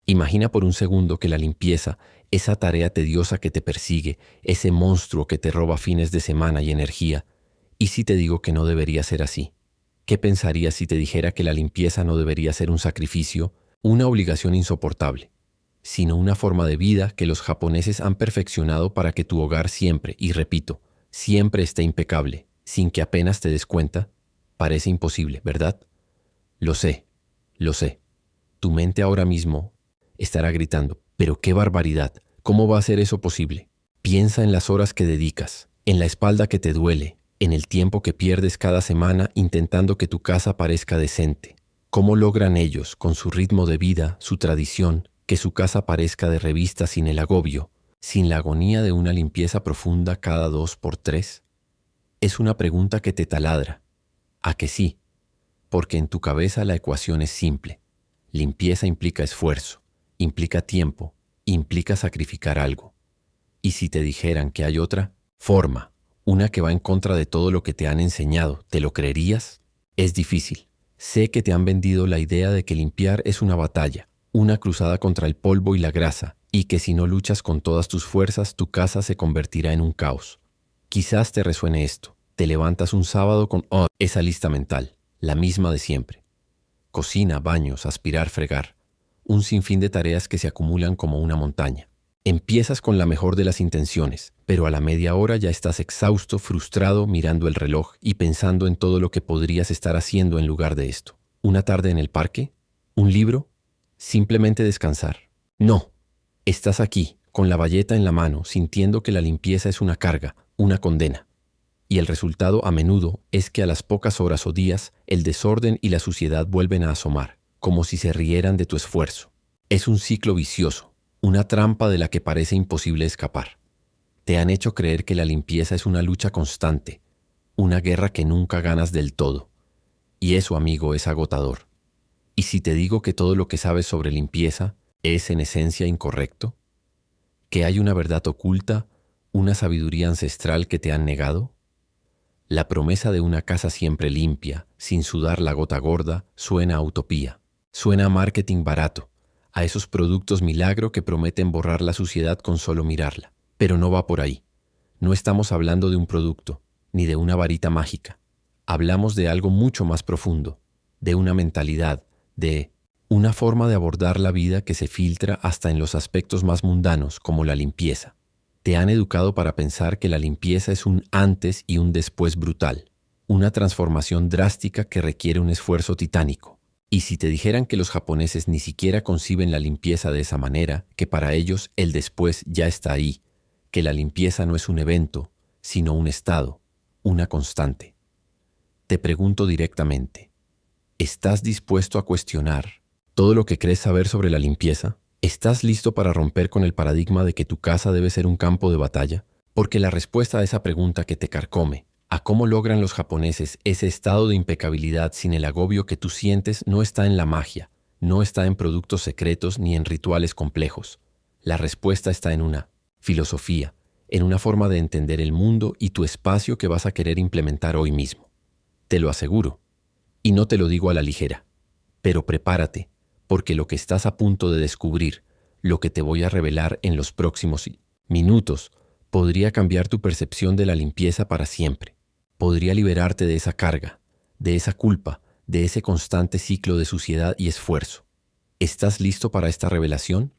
Imagina por un segundo que la limpieza, esa tarea tediosa que te persigue, ese monstruo que te roba fines de semana y energía. ¿Y si te digo que no debería ser así? ¿Qué pensarías si te dijera que la limpieza no debería ser un sacrificio, una obligación insoportable, sino una forma de vida que los japoneses han perfeccionado para que tu hogar siempre, y repito, siempre esté impecable, sin que apenas te des cuenta? Parece imposible, ¿verdad? Lo sé, lo sé. Tu mente ahora mismo estará gritando, pero qué barbaridad, ¿cómo va a ser eso posible? Piensa en las horas que dedicas, en la espalda que te duele, en el tiempo que pierdes cada semana intentando que tu casa parezca decente. ¿Cómo logran ellos, con su ritmo de vida, su tradición, que su casa parezca de revista sin el agobio, sin la agonía de una limpieza profunda cada 2 por 3? Es una pregunta que te taladra. ¿A que sí? Porque en tu cabeza la ecuación es simple. Limpieza implica esfuerzo, implica tiempo, implica sacrificar algo. Y si te dijeran que hay otra forma, una que va en contra de todo lo que te han enseñado, ¿te lo creerías? Es difícil. Sé que te han vendido la idea de que limpiar es una batalla, una cruzada contra el polvo y la grasa, y que si no luchas con todas tus fuerzas, tu casa se convertirá en un caos. Quizás te resuene esto. Te levantas un sábado con esa lista mental, la misma de siempre. Cocina, baños, aspirar, fregar. Un sinfín de tareas que se acumulan como una montaña. Empiezas con la mejor de las intenciones, pero a la media hora ya estás exhausto, frustrado, mirando el reloj y pensando en todo lo que podrías estar haciendo en lugar de esto. ¿Una tarde en el parque? ¿Un libro? ¿Simplemente descansar? No. Estás aquí, con la bayeta en la mano, sintiendo que la limpieza es una carga, una condena. Y el resultado a menudo es que a las pocas horas o días el desorden y la suciedad vuelven a asomar, como si se rieran de tu esfuerzo. Es un ciclo vicioso, una trampa de la que parece imposible escapar. Te han hecho creer que la limpieza es una lucha constante, una guerra que nunca ganas del todo. Y eso, amigo, es agotador. ¿Y si te digo que todo lo que sabes sobre limpieza es en esencia incorrecto? ¿Que hay una verdad oculta, una sabiduría ancestral que te han negado? La promesa de una casa siempre limpia, sin sudar la gota gorda, suena a utopía. Suena a marketing barato, a esos productos milagro que prometen borrar la suciedad con solo mirarla. Pero no va por ahí. No estamos hablando de un producto, ni de una varita mágica. Hablamos de algo mucho más profundo, de una mentalidad, de una forma de abordar la vida que se filtra hasta en los aspectos más mundanos, como la limpieza. Te han educado para pensar que la limpieza es un antes y un después brutal, una transformación drástica que requiere un esfuerzo titánico. Y si te dijeran que los japoneses ni siquiera conciben la limpieza de esa manera, que para ellos el después ya está ahí, que la limpieza no es un evento, sino un estado, una constante. Te pregunto directamente, ¿estás dispuesto a cuestionar todo lo que crees saber sobre la limpieza? ¿Estás listo para romper con el paradigma de que tu casa debe ser un campo de batalla? Porque la respuesta a esa pregunta que te carcome, a cómo logran los japoneses ese estado de impecabilidad sin el agobio que tú sientes, no está en la magia, no está en productos secretos ni en rituales complejos. La respuesta está en una filosofía, en una forma de entender el mundo y tu espacio que vas a querer implementar hoy mismo. Te lo aseguro. Y no te lo digo a la ligera. Pero prepárate, porque lo que estás a punto de descubrir, lo que te voy a revelar en los próximos minutos, podría cambiar tu percepción de la limpieza para siempre. Podría liberarte de esa carga, de esa culpa, de ese constante ciclo de suciedad y esfuerzo. ¿Estás listo para esta revelación?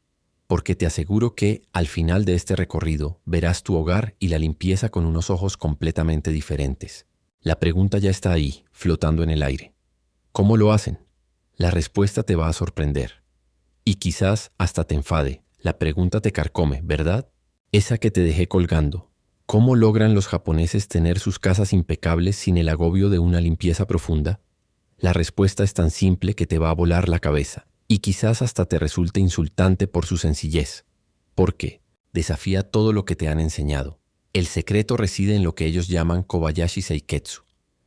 Porque te aseguro que, al final de este recorrido, verás tu hogar y la limpieza con unos ojos completamente diferentes. La pregunta ya está ahí, flotando en el aire. ¿Cómo lo hacen? La respuesta te va a sorprender. Y quizás hasta te enfade. La pregunta te carcome, ¿verdad? Esa que te dejé colgando. ¿Cómo logran los japoneses tener sus casas impecables sin el agobio de una limpieza profunda? La respuesta es tan simple que te va a volar la cabeza. Y quizás hasta te resulte insultante por su sencillez. Porque desafía todo lo que te han enseñado. El secreto reside en lo que ellos llaman Kobayashi Seiketsu.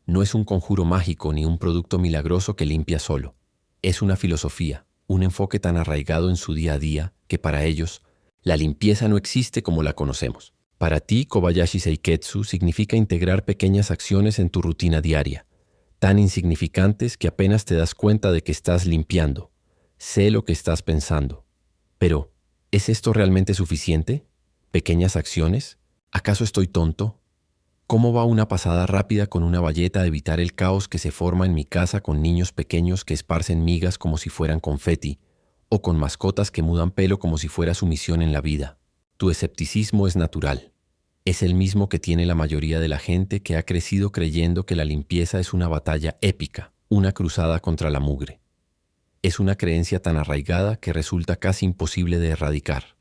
No es un conjuro mágico ni un producto milagroso que limpia solo. Es una filosofía, un enfoque tan arraigado en su día a día que para ellos la limpieza no existe como la conocemos. Para ti, Kobayashi Seiketsu significa integrar pequeñas acciones en tu rutina diaria, tan insignificantes que apenas te das cuenta de que estás limpiando. Sé lo que estás pensando. Pero, ¿es esto realmente suficiente? ¿Pequeñas acciones? ¿Acaso estoy tonto? ¿Cómo va una pasada rápida con una bayeta a evitar el caos que se forma en mi casa con niños pequeños que esparcen migas como si fueran confeti, o con mascotas que mudan pelo como si fuera su misión en la vida? Tu escepticismo es natural. Es el mismo que tiene la mayoría de la gente que ha crecido creyendo que la limpieza es una batalla épica, una cruzada contra la mugre. Es una creencia tan arraigada que resulta casi imposible de erradicar.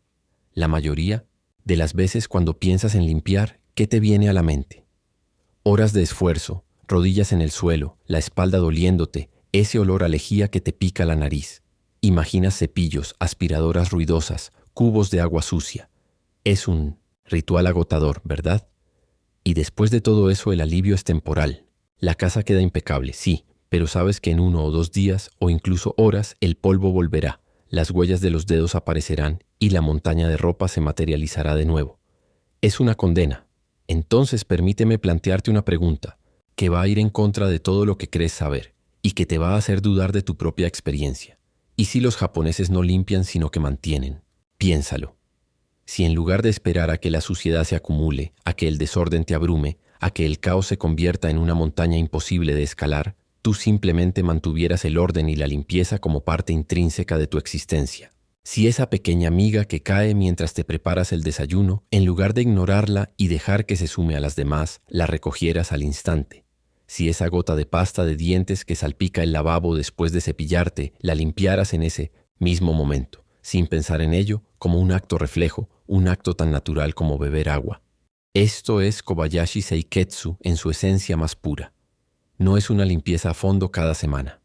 La mayoría de las veces cuando piensas en limpiar, ¿qué te viene a la mente? Horas de esfuerzo, rodillas en el suelo, la espalda doliéndote, ese olor a lejía que te pica la nariz. Imaginas cepillos, aspiradoras ruidosas, cubos de agua sucia. Es un ritual agotador, ¿verdad? Y después de todo eso el alivio es temporal. La casa queda impecable, sí, pero sabes que en 1 o 2 días o incluso horas el polvo volverá, las huellas de los dedos aparecerán y la montaña de ropa se materializará de nuevo. Es una condena. Entonces permíteme plantearte una pregunta que va a ir en contra de todo lo que crees saber y que te va a hacer dudar de tu propia experiencia. ¿Y si los japoneses no limpian sino que mantienen? Piénsalo. Si en lugar de esperar a que la suciedad se acumule, a que el desorden te abrume, a que el caos se convierta en una montaña imposible de escalar, tú simplemente mantuvieras el orden y la limpieza como parte intrínseca de tu existencia. Si esa pequeña miga que cae mientras te preparas el desayuno, en lugar de ignorarla y dejar que se sume a las demás, la recogieras al instante. Si esa gota de pasta de dientes que salpica el lavabo después de cepillarte, la limpiaras en ese mismo momento, sin pensar en ello, como un acto reflejo, un acto tan natural como beber agua. Esto es Kobayashi Seiketsu en su esencia más pura. No es una limpieza a fondo cada semana.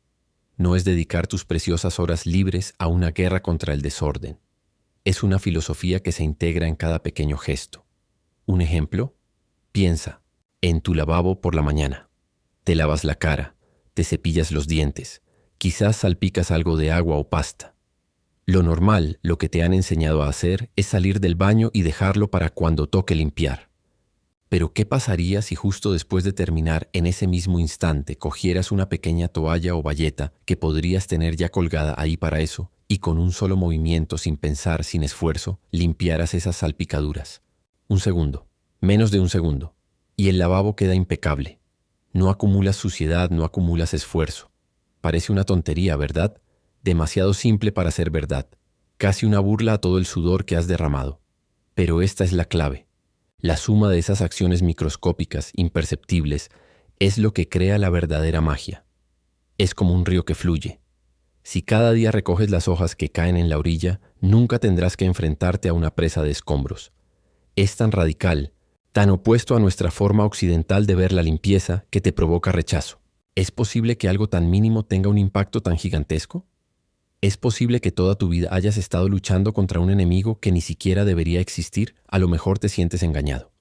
No es dedicar tus preciosas horas libres a una guerra contra el desorden. Es una filosofía que se integra en cada pequeño gesto. Un ejemplo, piensa en tu lavabo por la mañana. Te lavas la cara, te cepillas los dientes, quizás salpicas algo de agua o pasta. Lo normal, lo que te han enseñado a hacer, es salir del baño y dejarlo para cuando toque limpiar. Pero ¿qué pasaría si justo después de terminar en ese mismo instante cogieras una pequeña toalla o bayeta que podrías tener ya colgada ahí para eso y con un solo movimiento, sin pensar, sin esfuerzo, limpiaras esas salpicaduras? 1 segundo, menos de 1 segundo, y el lavabo queda impecable. No acumulas suciedad, no acumulas esfuerzo. Parece una tontería, ¿verdad? Demasiado simple para ser verdad. Casi una burla a todo el sudor que has derramado. Pero esta es la clave. La suma de esas acciones microscópicas, imperceptibles, es lo que crea la verdadera magia. Es como un río que fluye. Si cada día recoges las hojas que caen en la orilla, nunca tendrás que enfrentarte a una presa de escombros. Es tan radical, tan opuesto a nuestra forma occidental de ver la limpieza, que te provoca rechazo. ¿Es posible que algo tan mínimo tenga un impacto tan gigantesco? ¿Es posible que toda tu vida hayas estado luchando contra un enemigo que ni siquiera debería existir? A lo mejor te sientes engañado.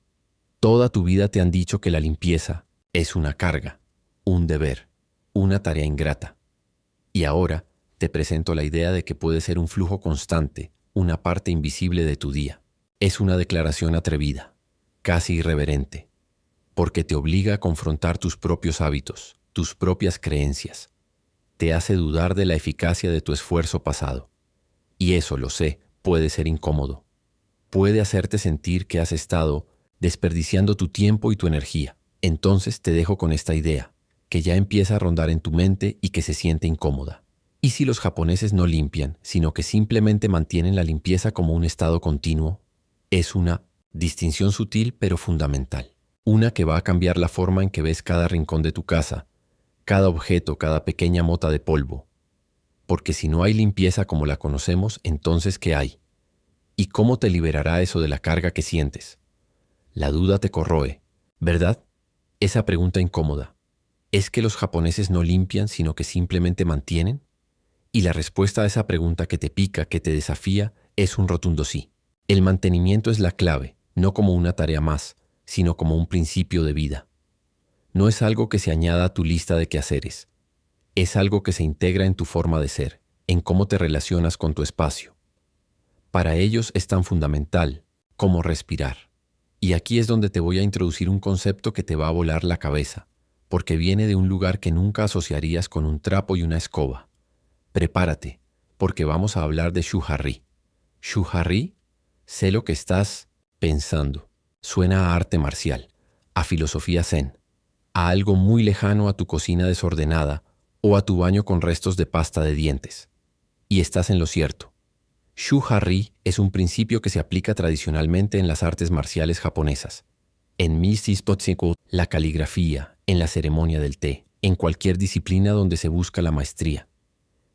Toda tu vida te han dicho que la limpieza es una carga, un deber, una tarea ingrata. Y ahora te presento la idea de que puede ser un flujo constante, una parte invisible de tu día. Es una declaración atrevida, casi irreverente, porque te obliga a confrontar tus propios hábitos, tus propias creencias. Te hace dudar de la eficacia de tu esfuerzo pasado. Y eso, lo sé, puede ser incómodo. Puede hacerte sentir que has estado desperdiciando tu tiempo y tu energía. Entonces te dejo con esta idea, que ya empieza a rondar en tu mente y que se siente incómoda. ¿Y si los japoneses no limpian, sino que simplemente mantienen la limpieza como un estado continuo? Es una distinción sutil pero fundamental. Una que va a cambiar la forma en que ves cada rincón de tu casa, cada objeto, cada pequeña mota de polvo. Porque si no hay limpieza como la conocemos, entonces ¿qué hay? ¿Y cómo te liberará eso de la carga que sientes? La duda te corroe, ¿verdad? Esa pregunta incómoda. ¿Es que los japoneses no limpian, sino que simplemente mantienen? Y la respuesta a esa pregunta que te pica, que te desafía, es un rotundo sí. El mantenimiento es la clave, no como una tarea más, sino como un principio de vida. No es algo que se añada a tu lista de quehaceres. Es algo que se integra en tu forma de ser, en cómo te relacionas con tu espacio. Para ellos es tan fundamental como respirar. Y aquí es donde te voy a introducir un concepto que te va a volar la cabeza, porque viene de un lugar que nunca asociarías con un trapo y una escoba. Prepárate, porque vamos a hablar de Shuhari. Shuhari, sé lo que estás pensando. Suena a arte marcial, a filosofía zen, a algo muy lejano a tu cocina desordenada o a tu baño con restos de pasta de dientes. Y estás en lo cierto. Shuhari es un principio que se aplica tradicionalmente en las artes marciales japonesas. En Misis Totsuko, la caligrafía, en la ceremonia del té, en cualquier disciplina donde se busca la maestría.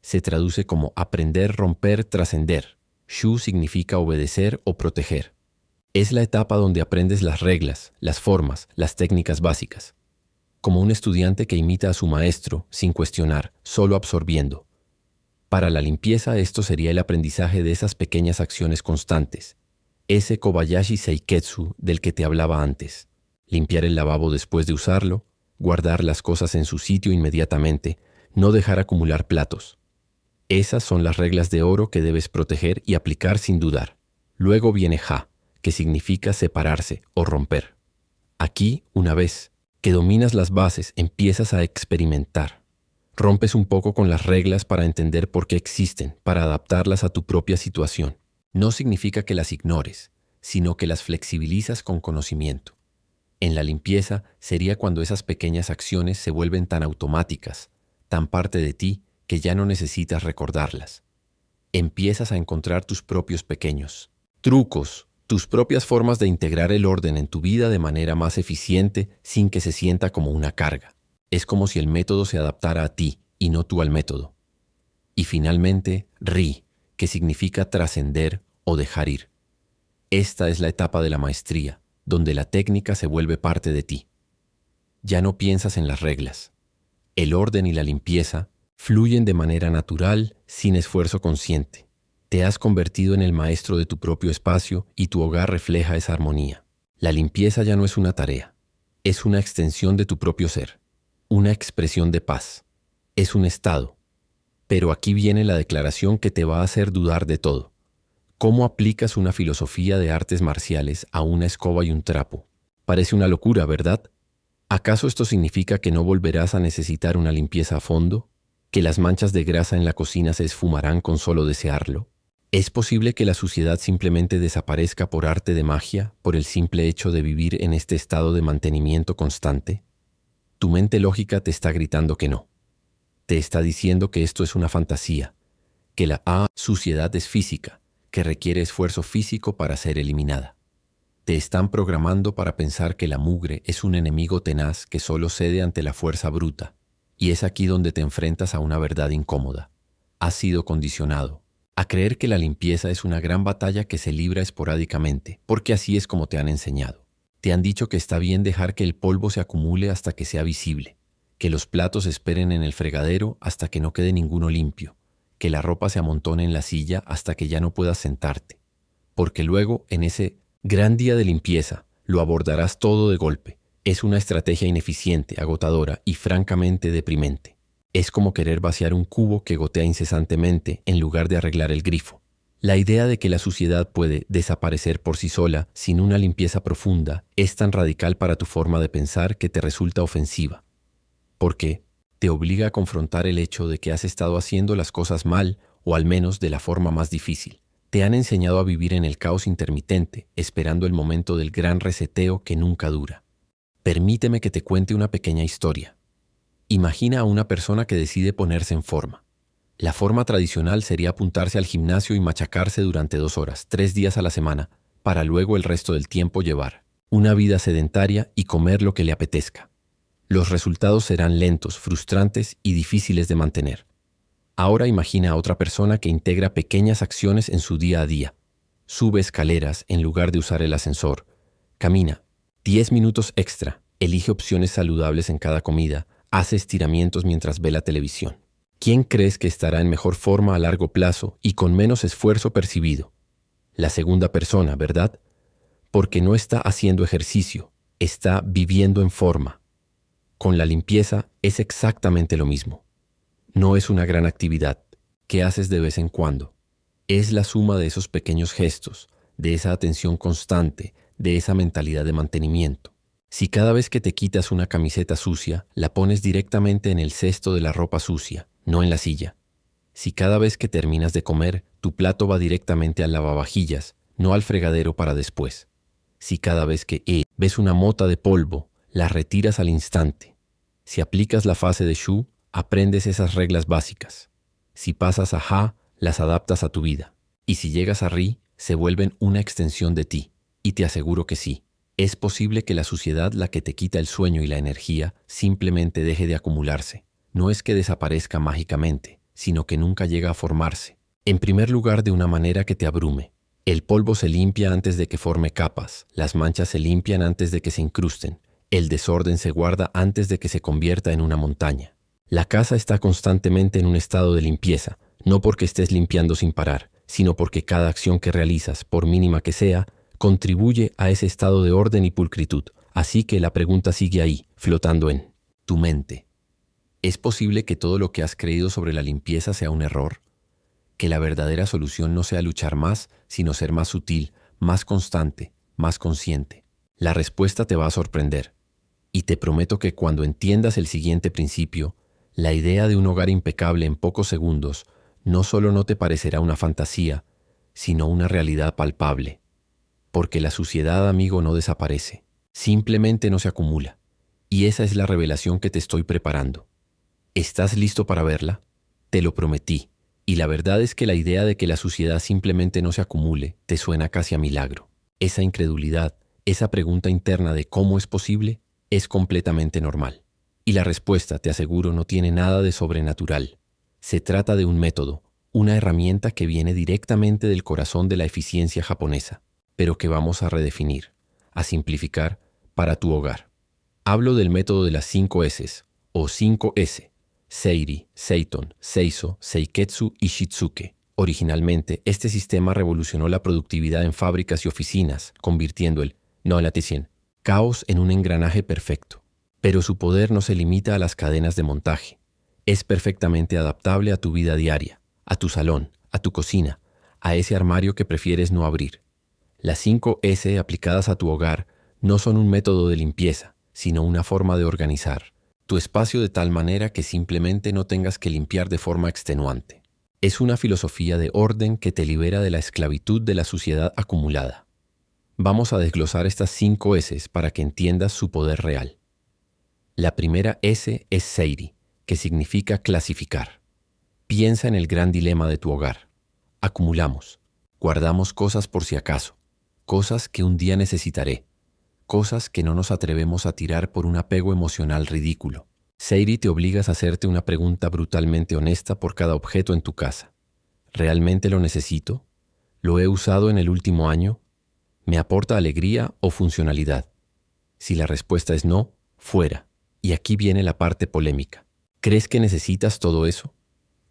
Se traduce como aprender, romper, trascender. Shu significa obedecer o proteger. Es la etapa donde aprendes las reglas, las formas, las técnicas básicas. Como un estudiante que imita a su maestro sin cuestionar, solo absorbiendo. Para la limpieza esto sería el aprendizaje de esas pequeñas acciones constantes. Ese Kobayashi Seiketsu del que te hablaba antes. Limpiar el lavabo después de usarlo, guardar las cosas en su sitio inmediatamente, no dejar acumular platos. Esas son las reglas de oro que debes proteger y aplicar sin dudar. Luego viene Ha, que significa separarse o romper. Aquí, una vez que dominas las bases, empiezas a experimentar. Rompes un poco con las reglas para entender por qué existen, para adaptarlas a tu propia situación. No significa que las ignores, sino que las flexibilizas con conocimiento. En la limpieza sería cuando esas pequeñas acciones se vuelven tan automáticas, tan parte de ti, que ya no necesitas recordarlas. Empiezas a encontrar tus propios pequeños trucos, tus propias formas de integrar el orden en tu vida de manera más eficiente sin que se sienta como una carga. Es como si el método se adaptara a ti y no tú al método. Y finalmente, Ri, que significa trascender o dejar ir. Esta es la etapa de la maestría, donde la técnica se vuelve parte de ti. Ya no piensas en las reglas. El orden y la limpieza fluyen de manera natural, sin esfuerzo consciente. Te has convertido en el maestro de tu propio espacio y tu hogar refleja esa armonía. La limpieza ya no es una tarea, es una extensión de tu propio ser, una expresión de paz. Es un estado. Pero aquí viene la declaración que te va a hacer dudar de todo. ¿Cómo aplicas una filosofía de artes marciales a una escoba y un trapo? Parece una locura, ¿verdad? ¿Acaso esto significa que no volverás a necesitar una limpieza a fondo? ¿Que las manchas de grasa en la cocina se esfumarán con solo desearlo? ¿Es posible que la suciedad simplemente desaparezca por arte de magia, por el simple hecho de vivir en este estado de mantenimiento constante? Tu mente lógica te está gritando que no. Te está diciendo que esto es una fantasía, que la suciedad es física, que requiere esfuerzo físico para ser eliminada. Te están programando para pensar que la mugre es un enemigo tenaz que solo cede ante la fuerza bruta. Y es aquí donde te enfrentas a una verdad incómoda. Has sido condicionado a creer que la limpieza es una gran batalla que se libra esporádicamente, porque así es como te han enseñado. Te han dicho que está bien dejar que el polvo se acumule hasta que sea visible, que los platos esperen en el fregadero hasta que no quede ninguno limpio, que la ropa se amontone en la silla hasta que ya no puedas sentarte, porque luego, en ese gran día de limpieza, lo abordarás todo de golpe. Es una estrategia ineficiente, agotadora y francamente deprimente. Es como querer vaciar un cubo que gotea incesantemente en lugar de arreglar el grifo. La idea de que la suciedad puede desaparecer por sí sola sin una limpieza profunda es tan radical para tu forma de pensar que te resulta ofensiva. Porque te obliga a confrontar el hecho de que has estado haciendo las cosas mal o al menos de la forma más difícil. Te han enseñado a vivir en el caos intermitente, esperando el momento del gran reseteo que nunca dura. Permíteme que te cuente una pequeña historia. Imagina a una persona que decide ponerse en forma. La forma tradicional sería apuntarse al gimnasio y machacarse durante 2 horas, 3 días a la semana, para luego el resto del tiempo llevar una vida sedentaria y comer lo que le apetezca. Los resultados serán lentos, frustrantes y difíciles de mantener. Ahora imagina a otra persona que integra pequeñas acciones en su día a día. Sube escaleras en lugar de usar el ascensor. Camina 10 minutos extra. Elige opciones saludables en cada comida. Hace estiramientos mientras ve la televisión. ¿Quién crees que estará en mejor forma a largo plazo y con menos esfuerzo percibido? La segunda persona, ¿verdad? Porque no está haciendo ejercicio, está viviendo en forma. Con la limpieza es exactamente lo mismo. No es una gran actividad que haces de vez en cuando. Es la suma de esos pequeños gestos, de esa atención constante, de esa mentalidad de mantenimiento. Si cada vez que te quitas una camiseta sucia, la pones directamente en el cesto de la ropa sucia, no en la silla. Si cada vez que terminas de comer, tu plato va directamente al lavavajillas, no al fregadero para después. Si cada vez que ves una mota de polvo, la retiras al instante. Si aplicas la fase de Shu, aprendes esas reglas básicas. Si pasas a Ha, las adaptas a tu vida. Y si llegas a Ri, se vuelven una extensión de ti. Y te aseguro que sí. Es posible que la suciedad, la que te quita el sueño y la energía, simplemente deje de acumularse. No es que desaparezca mágicamente, sino que nunca llega a formarse. En primer lugar, de una manera que te abrume. El polvo se limpia antes de que forme capas, las manchas se limpian antes de que se incrusten, el desorden se guarda antes de que se convierta en una montaña. La casa está constantemente en un estado de limpieza, no porque estés limpiando sin parar, sino porque cada acción que realizas, por mínima que sea, contribuye a ese estado de orden y pulcritud. Así que la pregunta sigue ahí, flotando en tu mente. ¿Es posible que todo lo que has creído sobre la limpieza sea un error? ¿Que la verdadera solución no sea luchar más, sino ser más sutil, más constante, más consciente? La respuesta te va a sorprender. Y te prometo que cuando entiendas el siguiente principio, la idea de un hogar impecable en pocos segundos no solo no te parecerá una fantasía, sino una realidad palpable. Porque la suciedad, amigo, no desaparece, simplemente no se acumula. Y esa es la revelación que te estoy preparando. ¿Estás listo para verla? Te lo prometí. Y la verdad es que la idea de que la suciedad simplemente no se acumule te suena casi a milagro. Esa incredulidad, esa pregunta interna de cómo es posible, es completamente normal. Y la respuesta, te aseguro, no tiene nada de sobrenatural. Se trata de un método, una herramienta que viene directamente del corazón de la eficiencia japonesa, pero que vamos a redefinir, a simplificar para tu hogar. Hablo del método de las 5 S, o 5S. Seiri, Seiton, Seiso, Seiketsu y Shitsuke. Originalmente, este sistema revolucionó la productividad en fábricas y oficinas, convirtiendo el caos en un engranaje perfecto. Pero su poder no se limita a las cadenas de montaje. Es perfectamente adaptable a tu vida diaria, a tu salón, a tu cocina, a ese armario que prefieres no abrir. Las 5S aplicadas a tu hogar no son un método de limpieza, sino una forma de organizar tu espacio de tal manera que simplemente no tengas que limpiar de forma extenuante. Es una filosofía de orden que te libera de la esclavitud de la suciedad acumulada. Vamos a desglosar estas 5 S para que entiendas su poder real. La primera S es Seiri, que significa clasificar. Piensa en el gran dilema de tu hogar. Acumulamos, guardamos cosas por si acaso, cosas que un día necesitaré, cosas que no nos atrevemos a tirar por un apego emocional ridículo. Seiri te obligas a hacerte una pregunta brutalmente honesta por cada objeto en tu casa. ¿Realmente lo necesito? ¿Lo he usado en el último año? ¿Me aporta alegría o funcionalidad? Si la respuesta es no, fuera. Y aquí viene la parte polémica. ¿Crees que necesitas todo eso?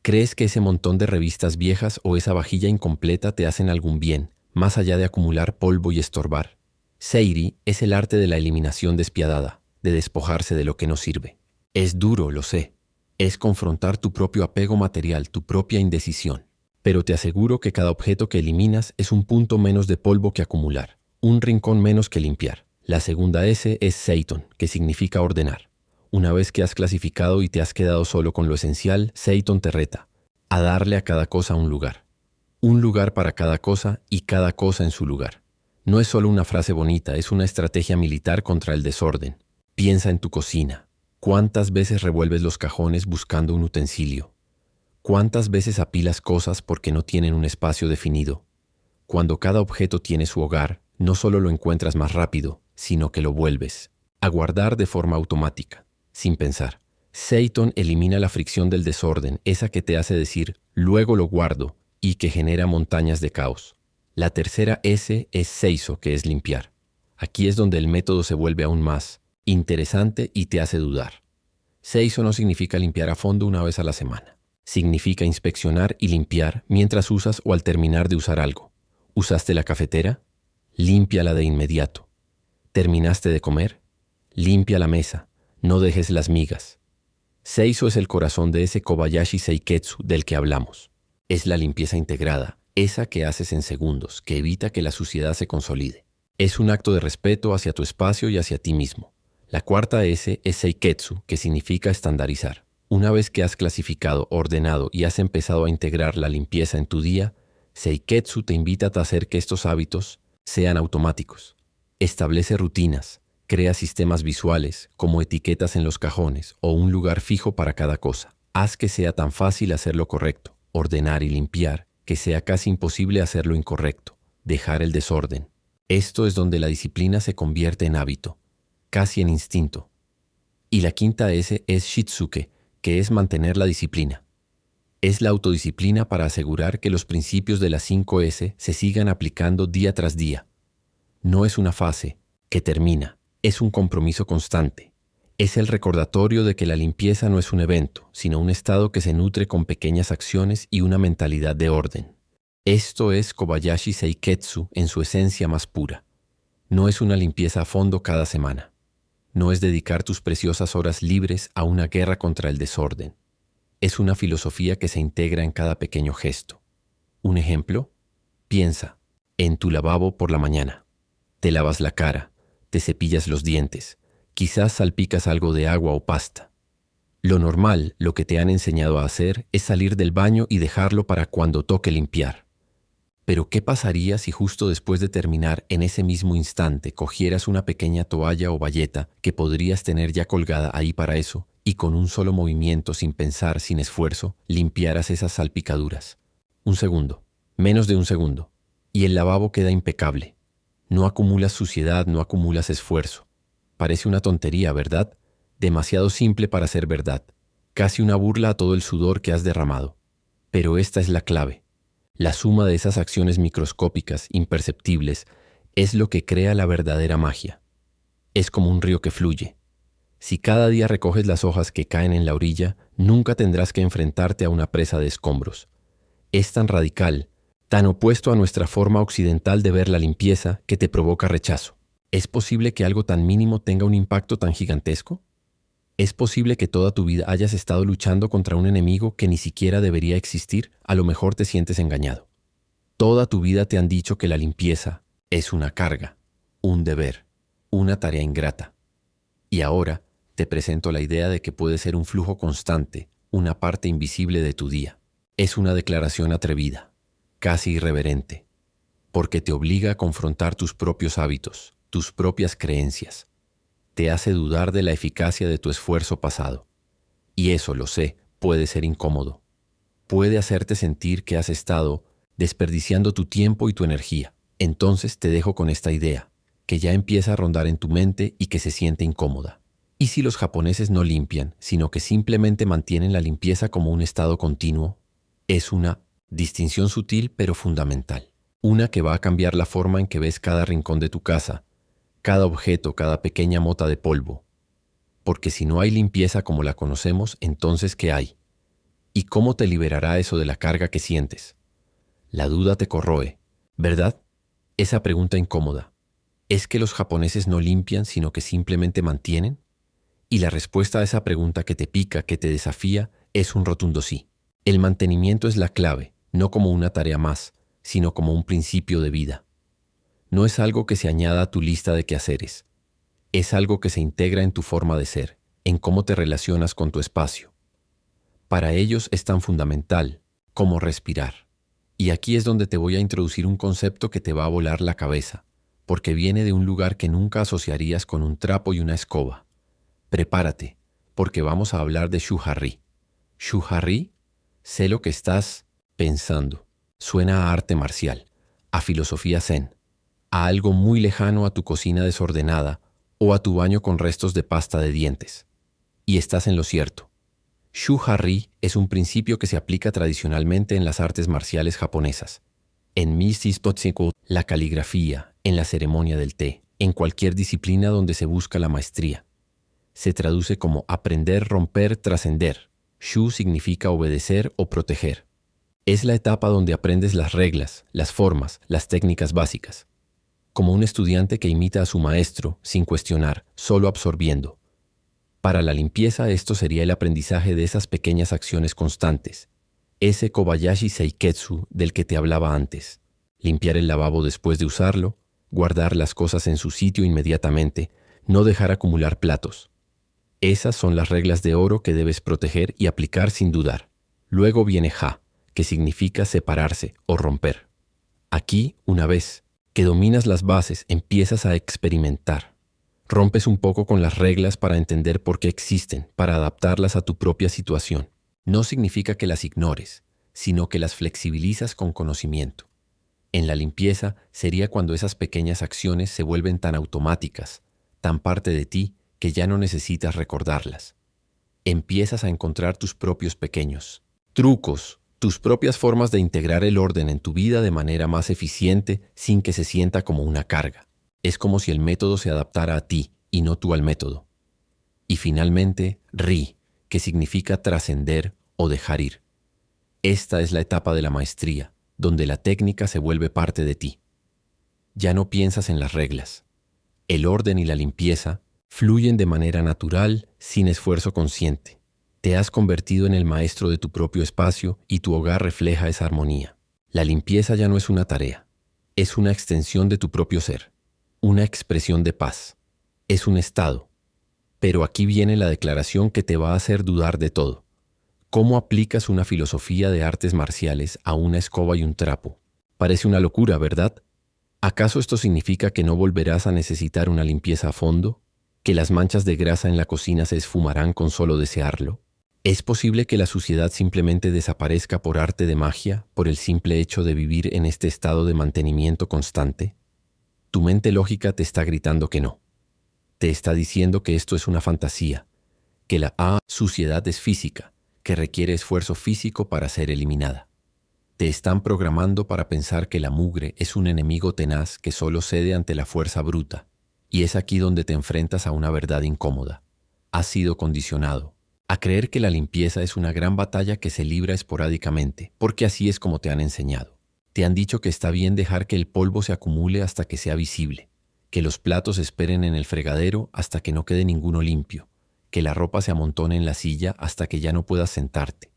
¿Crees que ese montón de revistas viejas o esa vajilla incompleta te hacen algún bien, más allá de acumular polvo y estorbar? Seiri es el arte de la eliminación despiadada, de despojarse de lo que no sirve. Es duro, lo sé. Es confrontar tu propio apego material, tu propia indecisión. Pero te aseguro que cada objeto que eliminas es un punto menos de polvo que acumular, un rincón menos que limpiar. La segunda S es Seiton, que significa ordenar. Una vez que has clasificado y te has quedado solo con lo esencial, Seiton te reta a darle a cada cosa un lugar. Un lugar para cada cosa y cada cosa en su lugar. No es solo una frase bonita, es una estrategia militar contra el desorden. Piensa en tu cocina. ¿Cuántas veces revuelves los cajones buscando un utensilio? ¿Cuántas veces apilas cosas porque no tienen un espacio definido? Cuando cada objeto tiene su hogar, no solo lo encuentras más rápido, sino que lo vuelves a guardar de forma automática, sin pensar. Seiton elimina la fricción del desorden, esa que te hace decir, luego lo guardo, y que genera montañas de caos. La tercera S es Seiso, que es limpiar. Aquí es donde el método se vuelve aún más interesante y te hace dudar. Seiso no significa limpiar a fondo una vez a la semana. Significa inspeccionar y limpiar mientras usas o al terminar de usar algo. ¿Usaste la cafetera? Límpiala de inmediato. ¿Terminaste de comer? Limpia la mesa. No dejes las migas. Seiso es el corazón de ese Kobayashi Seiketsu del que hablamos. Es la limpieza integrada, esa que haces en segundos, que evita que la suciedad se consolide. Es un acto de respeto hacia tu espacio y hacia ti mismo. La cuarta S es Seiketsu, que significa estandarizar. Una vez que has clasificado, ordenado y has empezado a integrar la limpieza en tu día, Seiketsu te invita a hacer que estos hábitos sean automáticos. Establece rutinas, crea sistemas visuales, como etiquetas en los cajones o un lugar fijo para cada cosa. Haz que sea tan fácil hacer lo correcto, ordenar y limpiar, que sea casi imposible hacer lo incorrecto, dejar el desorden. Esto es donde la disciplina se convierte en hábito, casi en instinto. Y la quinta S es Shitsuke, que es mantener la disciplina. Es la autodisciplina para asegurar que los principios de las 5S se sigan aplicando día tras día. No es una fase que termina, es un compromiso constante. Es el recordatorio de que la limpieza no es un evento, sino un estado que se nutre con pequeñas acciones y una mentalidad de orden. Esto es Kobayashi Seiketsu en su esencia más pura. No es una limpieza a fondo cada semana. No es dedicar tus preciosas horas libres a una guerra contra el desorden. Es una filosofía que se integra en cada pequeño gesto. Un ejemplo, piensa en tu lavabo por la mañana. Te lavas la cara, te cepillas los dientes, quizás salpicas algo de agua o pasta. Lo normal, lo que te han enseñado a hacer, es salir del baño y dejarlo para cuando toque limpiar. Pero ¿qué pasaría si justo después de terminar en ese mismo instante cogieras una pequeña toalla o bayeta que podrías tener ya colgada ahí para eso y con un solo movimiento, sin pensar, sin esfuerzo, limpiaras esas salpicaduras? Un segundo, menos de un segundo, y el lavabo queda impecable. No acumulas suciedad, no acumulas esfuerzo. Parece una tontería, ¿verdad? Demasiado simple para ser verdad. Casi una burla a todo el sudor que has derramado. Pero esta es la clave. La suma de esas acciones microscópicas, imperceptibles, es lo que crea la verdadera magia. Es como un río que fluye. Si cada día recoges las hojas que caen en la orilla, nunca tendrás que enfrentarte a una presa de escombros. Es tan radical, tan opuesto a nuestra forma occidental de ver la limpieza, que te provoca rechazo. ¿Es posible que algo tan mínimo tenga un impacto tan gigantesco? ¿Es posible que toda tu vida hayas estado luchando contra un enemigo que ni siquiera debería existir? A lo mejor te sientes engañado. Toda tu vida te han dicho que la limpieza es una carga, un deber, una tarea ingrata. Y ahora te presento la idea de que puede ser un flujo constante, una parte invisible de tu día. Es una declaración atrevida, casi irreverente, porque te obliga a confrontar tus propios hábitos, tus propias creencias. Te hace dudar de la eficacia de tu esfuerzo pasado. Y eso, lo sé, puede ser incómodo. Puede hacerte sentir que has estado desperdiciando tu tiempo y tu energía. Entonces te dejo con esta idea, que ya empieza a rondar en tu mente y que se siente incómoda. ¿Y si los japoneses no limpian, sino que simplemente mantienen la limpieza como un estado continuo? Es una distinción sutil pero fundamental. Una que va a cambiar la forma en que ves cada rincón de tu casa, cada objeto, cada pequeña mota de polvo. Porque si no hay limpieza como la conocemos, entonces ¿qué hay? ¿Y cómo te liberará eso de la carga que sientes? La duda te corroe, ¿verdad? Esa pregunta incómoda. ¿Es que los japoneses no limpian, sino que simplemente mantienen? Y la respuesta a esa pregunta que te pica, que te desafía, es un rotundo sí. El mantenimiento es la clave, no como una tarea más, sino como un principio de vida. No es algo que se añada a tu lista de quehaceres. Es algo que se integra en tu forma de ser, en cómo te relacionas con tu espacio. Para ellos es tan fundamental como respirar. Y aquí es donde te voy a introducir un concepto que te va a volar la cabeza, porque viene de un lugar que nunca asociarías con un trapo y una escoba. Prepárate, porque vamos a hablar de Shuhari. Shuhari, sé lo que estás pensando. Suena a arte marcial, a filosofía zen, a algo muy lejano a tu cocina desordenada o a tu baño con restos de pasta de dientes. Y estás en lo cierto. Shuhari es un principio que se aplica tradicionalmente en las artes marciales japonesas. En Mississippi, la caligrafía, en la ceremonia del té, en cualquier disciplina donde se busca la maestría. Se traduce como aprender, romper, trascender. Shu significa obedecer o proteger. Es la etapa donde aprendes las reglas, las formas, las técnicas básicas. Como un estudiante que imita a su maestro, sin cuestionar, solo absorbiendo. Para la limpieza esto sería el aprendizaje de esas pequeñas acciones constantes. Ese Kobayashi Seiketsu del que te hablaba antes. Limpiar el lavabo después de usarlo, guardar las cosas en su sitio inmediatamente, no dejar acumular platos. Esas son las reglas de oro que debes proteger y aplicar sin dudar. Luego viene Ja, que significa separarse o romper. Aquí, una vez que dominas las bases, empiezas a experimentar. Rompes un poco con las reglas para entender por qué existen, para adaptarlas a tu propia situación. No significa que las ignores, sino que las flexibilizas con conocimiento. En la limpieza sería cuando esas pequeñas acciones se vuelven tan automáticas, tan parte de ti, que ya no necesitas recordarlas. Empiezas a encontrar tus propios pequeños trucos, tus propias formas de integrar el orden en tu vida de manera más eficiente sin que se sienta como una carga. Es como si el método se adaptara a ti y no tú al método. Y finalmente, Ri, que significa trascender o dejar ir. Esta es la etapa de la maestría, donde la técnica se vuelve parte de ti. Ya no piensas en las reglas. El orden y la limpieza fluyen de manera natural, sin esfuerzo consciente. Te has convertido en el maestro de tu propio espacio y tu hogar refleja esa armonía. La limpieza ya no es una tarea, es una extensión de tu propio ser, una expresión de paz. Es un estado. Pero aquí viene la declaración que te va a hacer dudar de todo. ¿Cómo aplicas una filosofía de artes marciales a una escoba y un trapo? Parece una locura, ¿verdad? ¿Acaso esto significa que no volverás a necesitar una limpieza a fondo? ¿Que las manchas de grasa en la cocina se esfumarán con solo desearlo? ¿Es posible que la suciedad simplemente desaparezca por arte de magia, por el simple hecho de vivir en este estado de mantenimiento constante? Tu mente lógica te está gritando que no. Te está diciendo que esto es una fantasía, que la suciedad es física, que requiere esfuerzo físico para ser eliminada. Te están programando para pensar que la mugre es un enemigo tenaz que solo cede ante la fuerza bruta. Y es aquí donde te enfrentas a una verdad incómoda. Has sido condicionado a creer que la limpieza es una gran batalla que se libra esporádicamente, porque así es como te han enseñado. Te han dicho que está bien dejar que el polvo se acumule hasta que sea visible, que los platos esperen en el fregadero hasta que no quede ninguno limpio, que la ropa se amontone en la silla hasta que ya no puedas sentarte,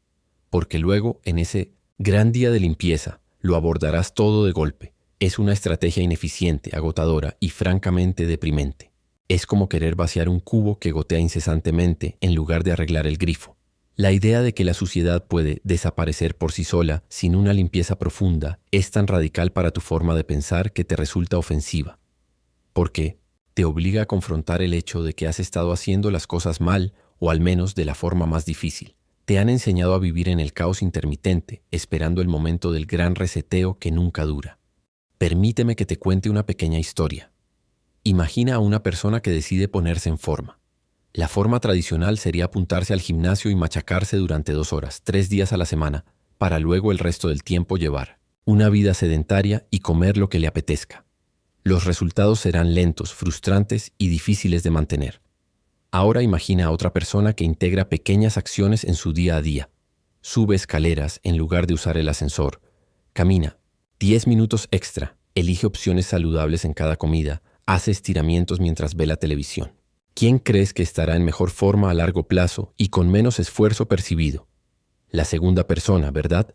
porque luego, en ese gran día de limpieza, lo abordarás todo de golpe. Es una estrategia ineficiente, agotadora y francamente deprimente. Es como querer vaciar un cubo que gotea incesantemente en lugar de arreglar el grifo. La idea de que la suciedad puede desaparecer por sí sola sin una limpieza profunda es tan radical para tu forma de pensar que te resulta ofensiva. Porque te obliga a confrontar el hecho de que has estado haciendo las cosas mal o al menos de la forma más difícil. Te han enseñado a vivir en el caos intermitente, esperando el momento del gran reseteo que nunca dura. Permíteme que te cuente una pequeña historia. Imagina a una persona que decide ponerse en forma. La forma tradicional sería apuntarse al gimnasio y machacarse durante 2 horas, 3 días a la semana, para luego el resto del tiempo llevar una vida sedentaria y comer lo que le apetezca. Los resultados serán lentos, frustrantes y difíciles de mantener. Ahora imagina a otra persona que integra pequeñas acciones en su día a día. Sube escaleras en lugar de usar el ascensor. Camina 10 minutos extra. Elige opciones saludables en cada comida. Hace estiramientos mientras ve la televisión. ¿Quién crees que estará en mejor forma a largo plazo y con menos esfuerzo percibido? La segunda persona, ¿verdad?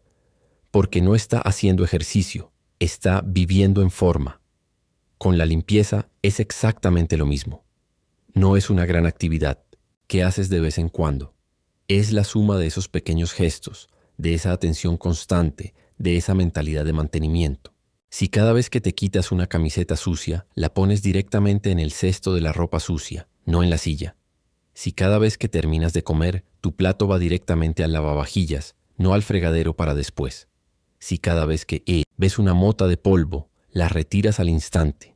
Porque no está haciendo ejercicio, está viviendo en forma. Con la limpieza es exactamente lo mismo. No es una gran actividad que haces de vez en cuando. Es la suma de esos pequeños gestos, de esa atención constante, de esa mentalidad de mantenimiento. Si cada vez que te quitas una camiseta sucia, la pones directamente en el cesto de la ropa sucia, no en la silla. Si cada vez que terminas de comer, tu plato va directamente al lavavajillas, no al fregadero para después. Si cada vez que ves una mota de polvo, la retiras al instante.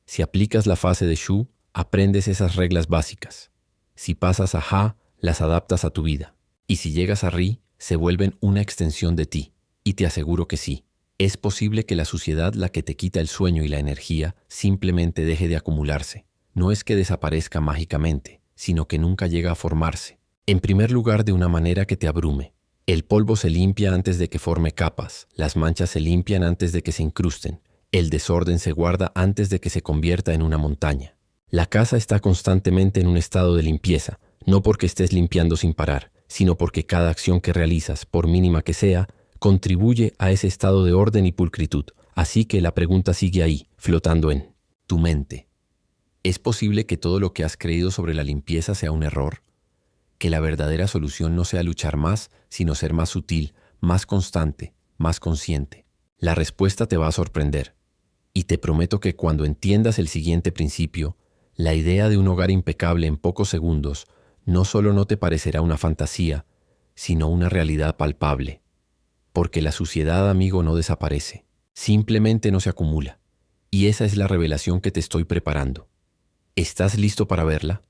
Si aplicas la fase de Shu, aprendes esas reglas básicas. Si pasas a Ja, las adaptas a tu vida. Y si llegas a Ri, se vuelven una extensión de ti. Y te aseguro que sí. Es posible que la suciedad, la que te quita el sueño y la energía, simplemente deje de acumularse. No es que desaparezca mágicamente, sino que nunca llega a formarse. En primer lugar, de una manera que te abrume. El polvo se limpia antes de que forme capas, las manchas se limpian antes de que se incrusten, el desorden se guarda antes de que se convierta en una montaña. La casa está constantemente en un estado de limpieza, no porque estés limpiando sin parar, sino porque cada acción que realizas, por mínima que sea, contribuye a ese estado de orden y pulcritud. Así que la pregunta sigue ahí, flotando en tu mente. ¿Es posible que todo lo que has creído sobre la limpieza sea un error? Que la verdadera solución no sea luchar más, sino ser más sutil, más constante, más consciente. La respuesta te va a sorprender. Y te prometo que cuando entiendas el siguiente principio, la idea de un hogar impecable en pocos segundos no solo no te parecerá una fantasía, sino una realidad palpable. Porque la suciedad, amigo, no desaparece, simplemente no se acumula. Y esa es la revelación que te estoy preparando. ¿Estás listo para verla?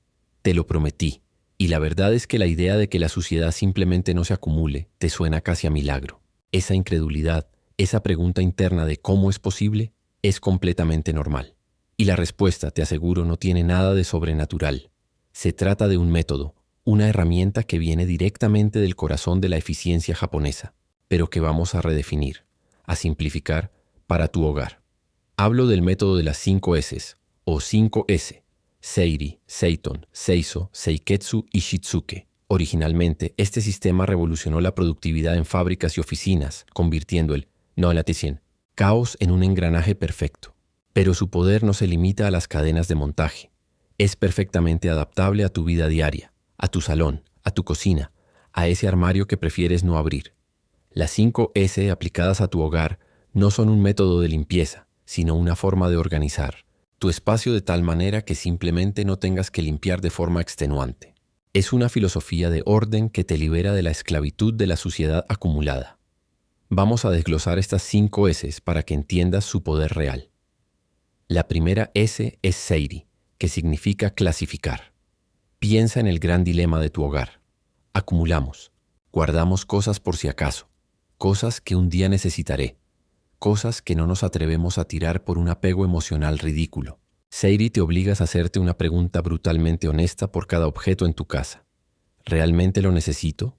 Te lo prometí. Y la verdad es que la idea de que la suciedad simplemente no se acumule te suena casi a milagro. Esa incredulidad, esa pregunta interna de cómo es posible, es completamente normal. Y la respuesta, te aseguro, no tiene nada de sobrenatural. Se trata de un método, una herramienta que viene directamente del corazón de la eficiencia japonesa, pero que vamos a redefinir, a simplificar para tu hogar. Hablo del método de las 5 S, o 5S, Seiri, Seiton, Seiso, Seiketsu y Shitsuke. Originalmente, este sistema revolucionó la productividad en fábricas y oficinas, convirtiendo el caos en un engranaje perfecto. Pero su poder no se limita a las cadenas de montaje. Es perfectamente adaptable a tu vida diaria, a tu salón, a tu cocina, a ese armario que prefieres no abrir. Las 5S aplicadas a tu hogar no son un método de limpieza, sino una forma de organizar tu espacio de tal manera que simplemente no tengas que limpiar de forma extenuante. Es una filosofía de orden que te libera de la esclavitud de la suciedad acumulada. Vamos a desglosar estas 5 S para que entiendas su poder real. La primera S es Seiri, que significa clasificar. Piensa en el gran dilema de tu hogar. Acumulamos, guardamos cosas por si acaso, cosas que un día necesitaré, cosas que no nos atrevemos a tirar por un apego emocional ridículo. Seiri te obligas a hacerte una pregunta brutalmente honesta por cada objeto en tu casa. ¿Realmente lo necesito?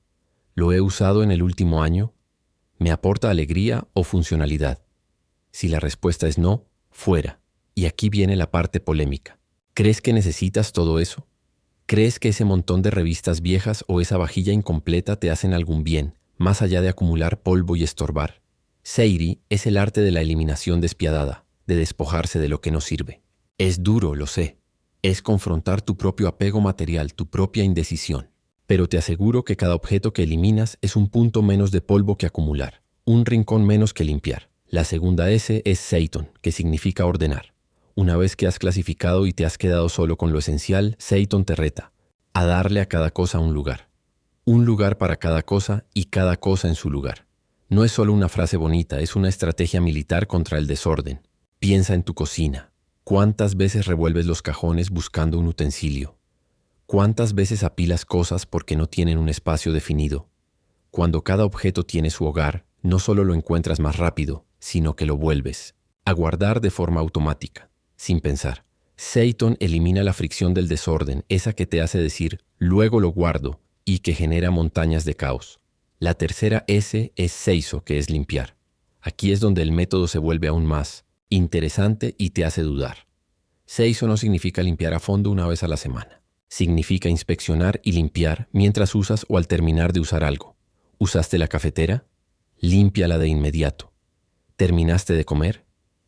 ¿Lo he usado en el último año? ¿Me aporta alegría o funcionalidad? Si la respuesta es no, fuera. Y aquí viene la parte polémica. ¿Crees que necesitas todo eso? ¿Crees que ese montón de revistas viejas o esa vajilla incompleta te hacen algún bien, más allá de acumular polvo y estorbar? Seiri es el arte de la eliminación despiadada, de despojarse de lo que no sirve. Es duro, lo sé. Es confrontar tu propio apego material, tu propia indecisión. Pero te aseguro que cada objeto que eliminas es un punto menos de polvo que acumular, un rincón menos que limpiar. La segunda S es Seiton, que significa ordenar. Una vez que has clasificado y te has quedado solo con lo esencial, Seiton te reta a darle a cada cosa un lugar. Un lugar para cada cosa y cada cosa en su lugar. No es solo una frase bonita, es una estrategia militar contra el desorden. Piensa en tu cocina. ¿Cuántas veces revuelves los cajones buscando un utensilio? ¿Cuántas veces apilas cosas porque no tienen un espacio definido? Cuando cada objeto tiene su hogar, no solo lo encuentras más rápido, sino que lo vuelves a guardar de forma automática, sin pensar. Seiton elimina la fricción del desorden, esa que te hace decir, luego lo guardo, y que genera montañas de caos. La tercera S es Seiso, que es limpiar. Aquí es donde el método se vuelve aún más interesante y te hace dudar. Seiso no significa limpiar a fondo una vez a la semana. Significa inspeccionar y limpiar mientras usas o al terminar de usar algo. ¿Usaste la cafetera? Límpiala de inmediato. ¿Terminaste de comer?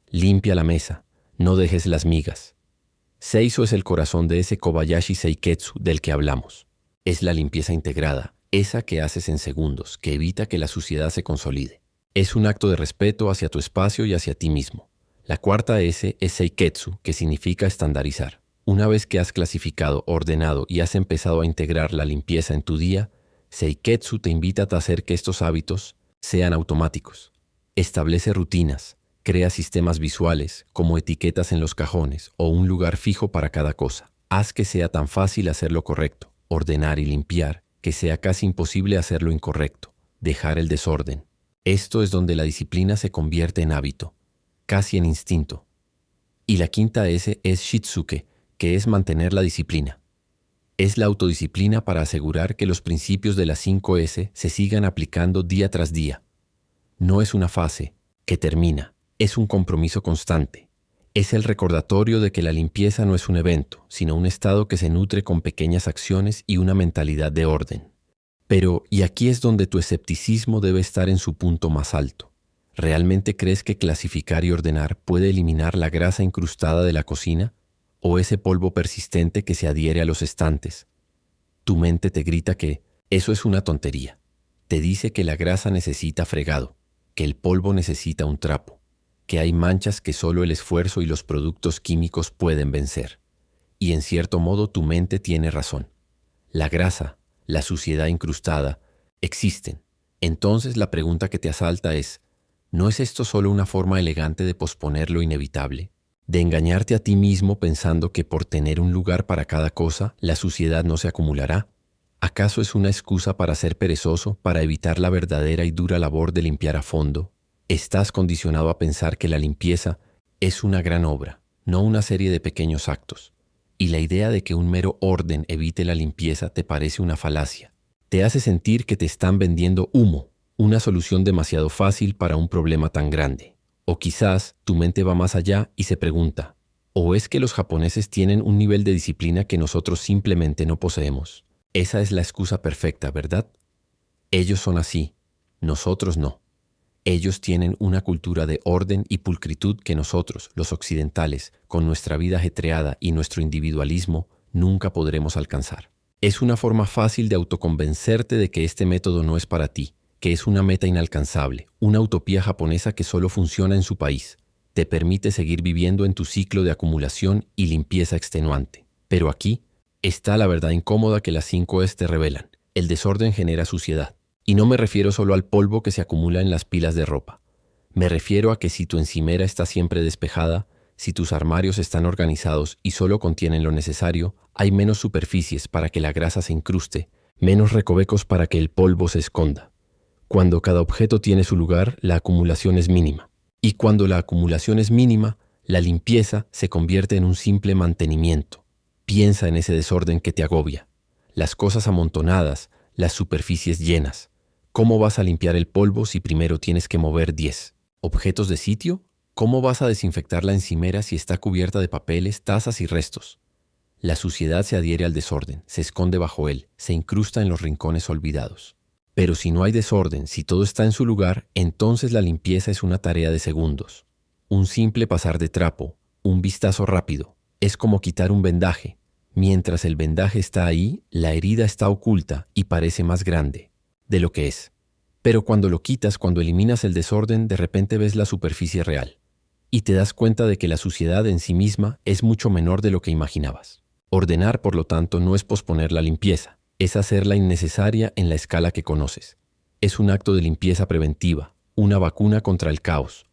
Limpia la mesa. No dejes las migas. Seiso es el corazón de ese Kobayashi Seiketsu del que hablamos. Es la limpieza integrada, esa que haces en segundos, que evita que la suciedad se consolide. Es un acto de respeto hacia tu espacio y hacia ti mismo. La cuarta S es Seiketsu, que significa estandarizar. Una vez que has clasificado, ordenado y has empezado a integrar la limpieza en tu día, Seiketsu te invita a hacer que estos hábitos sean automáticos. Establece rutinas, crea sistemas visuales, como etiquetas en los cajones o un lugar fijo para cada cosa. Haz que sea tan fácil hacer lo correcto, ordenar y limpiar, que sea casi imposible hacer lo incorrecto, dejar el desorden. Esto es donde la disciplina se convierte en hábito, casi en instinto. Y la quinta S es Shitsuke, que es mantener la disciplina. Es la autodisciplina para asegurar que los principios de las 5S se sigan aplicando día tras día. No es una fase que termina, es un compromiso constante. Es el recordatorio de que la limpieza no es un evento, sino un estado que se nutre con pequeñas acciones y una mentalidad de orden. Pero, y aquí es donde tu escepticismo debe estar en su punto más alto. ¿Realmente crees que clasificar y ordenar puede eliminar la grasa incrustada de la cocina? ¿O ese polvo persistente que se adhiere a los estantes? Tu mente te grita que eso es una tontería. Te dice que la grasa necesita fregado, que el polvo necesita un trapo, que hay manchas que solo el esfuerzo y los productos químicos pueden vencer. Y en cierto modo tu mente tiene razón. La grasa, la suciedad incrustada, existen. Entonces la pregunta que te asalta es, ¿no es esto solo una forma elegante de posponer lo inevitable? De engañarte a ti mismo pensando que por tener un lugar para cada cosa, la suciedad no se acumulará. ¿Acaso es una excusa para ser perezoso, para evitar la verdadera y dura labor de limpiar a fondo? Estás condicionado a pensar que la limpieza es una gran obra, no una serie de pequeños actos. Y la idea de que un mero orden evite la limpieza te parece una falacia. Te hace sentir que te están vendiendo humo, una solución demasiado fácil para un problema tan grande. O quizás tu mente va más allá y se pregunta, ¿o es que los japoneses tienen un nivel de disciplina que nosotros simplemente no poseemos? Esa es la excusa perfecta, ¿verdad? Ellos son así, nosotros no. Ellos tienen una cultura de orden y pulcritud que nosotros, los occidentales, con nuestra vida ajetreada y nuestro individualismo, nunca podremos alcanzar. Es una forma fácil de autoconvencerte de que este método no es para ti, que es una meta inalcanzable, una utopía japonesa que solo funciona en su país. Te permite seguir viviendo en tu ciclo de acumulación y limpieza extenuante. Pero aquí está la verdad incómoda que las 5 Es te revelan. El desorden genera suciedad. Y no me refiero solo al polvo que se acumula en las pilas de ropa. Me refiero a que si tu encimera está siempre despejada, si tus armarios están organizados y solo contienen lo necesario, hay menos superficies para que la grasa se incruste, menos recovecos para que el polvo se esconda. Cuando cada objeto tiene su lugar, la acumulación es mínima. Y cuando la acumulación es mínima, la limpieza se convierte en un simple mantenimiento. Piensa en ese desorden que te agobia. Las cosas amontonadas, las superficies llenas. ¿Cómo vas a limpiar el polvo si primero tienes que mover 10 objetos de sitio? ¿Cómo vas a desinfectar la encimera si está cubierta de papeles, tazas y restos? La suciedad se adhiere al desorden, se esconde bajo él, se incrusta en los rincones olvidados. Pero si no hay desorden, si todo está en su lugar, entonces la limpieza es una tarea de segundos. Un simple pasar de trapo, un vistazo rápido, es como quitar un vendaje. Mientras el vendaje está ahí, la herida está oculta y parece más grande de lo que es. Pero cuando lo quitas, cuando eliminas el desorden, de repente ves la superficie real. Y te das cuenta de que la suciedad en sí misma es mucho menor de lo que imaginabas. Ordenar, por lo tanto, no es posponer la limpieza, es hacerla innecesaria en la escala que conoces. Es un acto de limpieza preventiva, una vacuna contra el caos.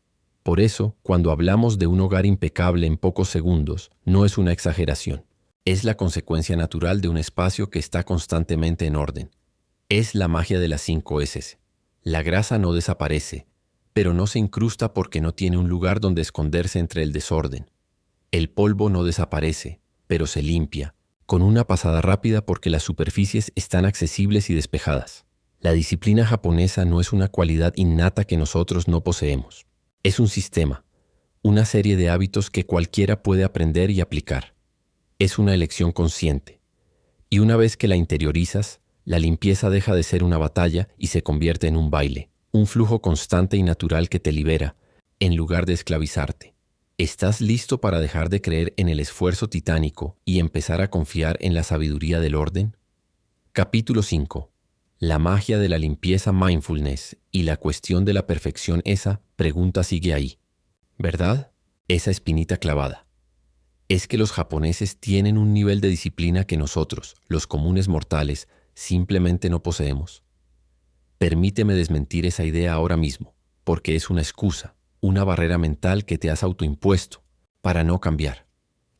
Por eso, cuando hablamos de un hogar impecable en pocos segundos, no es una exageración. Es la consecuencia natural de un espacio que está constantemente en orden. Es la magia de las 5 Es. La grasa no desaparece, pero no se incrusta porque no tiene un lugar donde esconderse entre el desorden. El polvo no desaparece, pero se limpia, con una pasada rápida porque las superficies están accesibles y despejadas. La disciplina japonesa no es una cualidad innata que nosotros no poseemos. Es un sistema, una serie de hábitos que cualquiera puede aprender y aplicar. Es una elección consciente. Y una vez que la interiorizas, la limpieza deja de ser una batalla y se convierte en un baile, un flujo constante y natural que te libera, en lugar de esclavizarte. ¿Estás listo para dejar de creer en el esfuerzo titánico y empezar a confiar en la sabiduría del orden? Capítulo 5. La magia de la limpieza mindfulness y la cuestión de la perfección. Esa pregunta sigue ahí, ¿verdad? Esa espinita clavada. Es que los japoneses tienen un nivel de disciplina que nosotros, los comunes mortales, simplemente no poseemos. Permíteme desmentir esa idea ahora mismo, porque es una excusa, una barrera mental que te has autoimpuesto para no cambiar.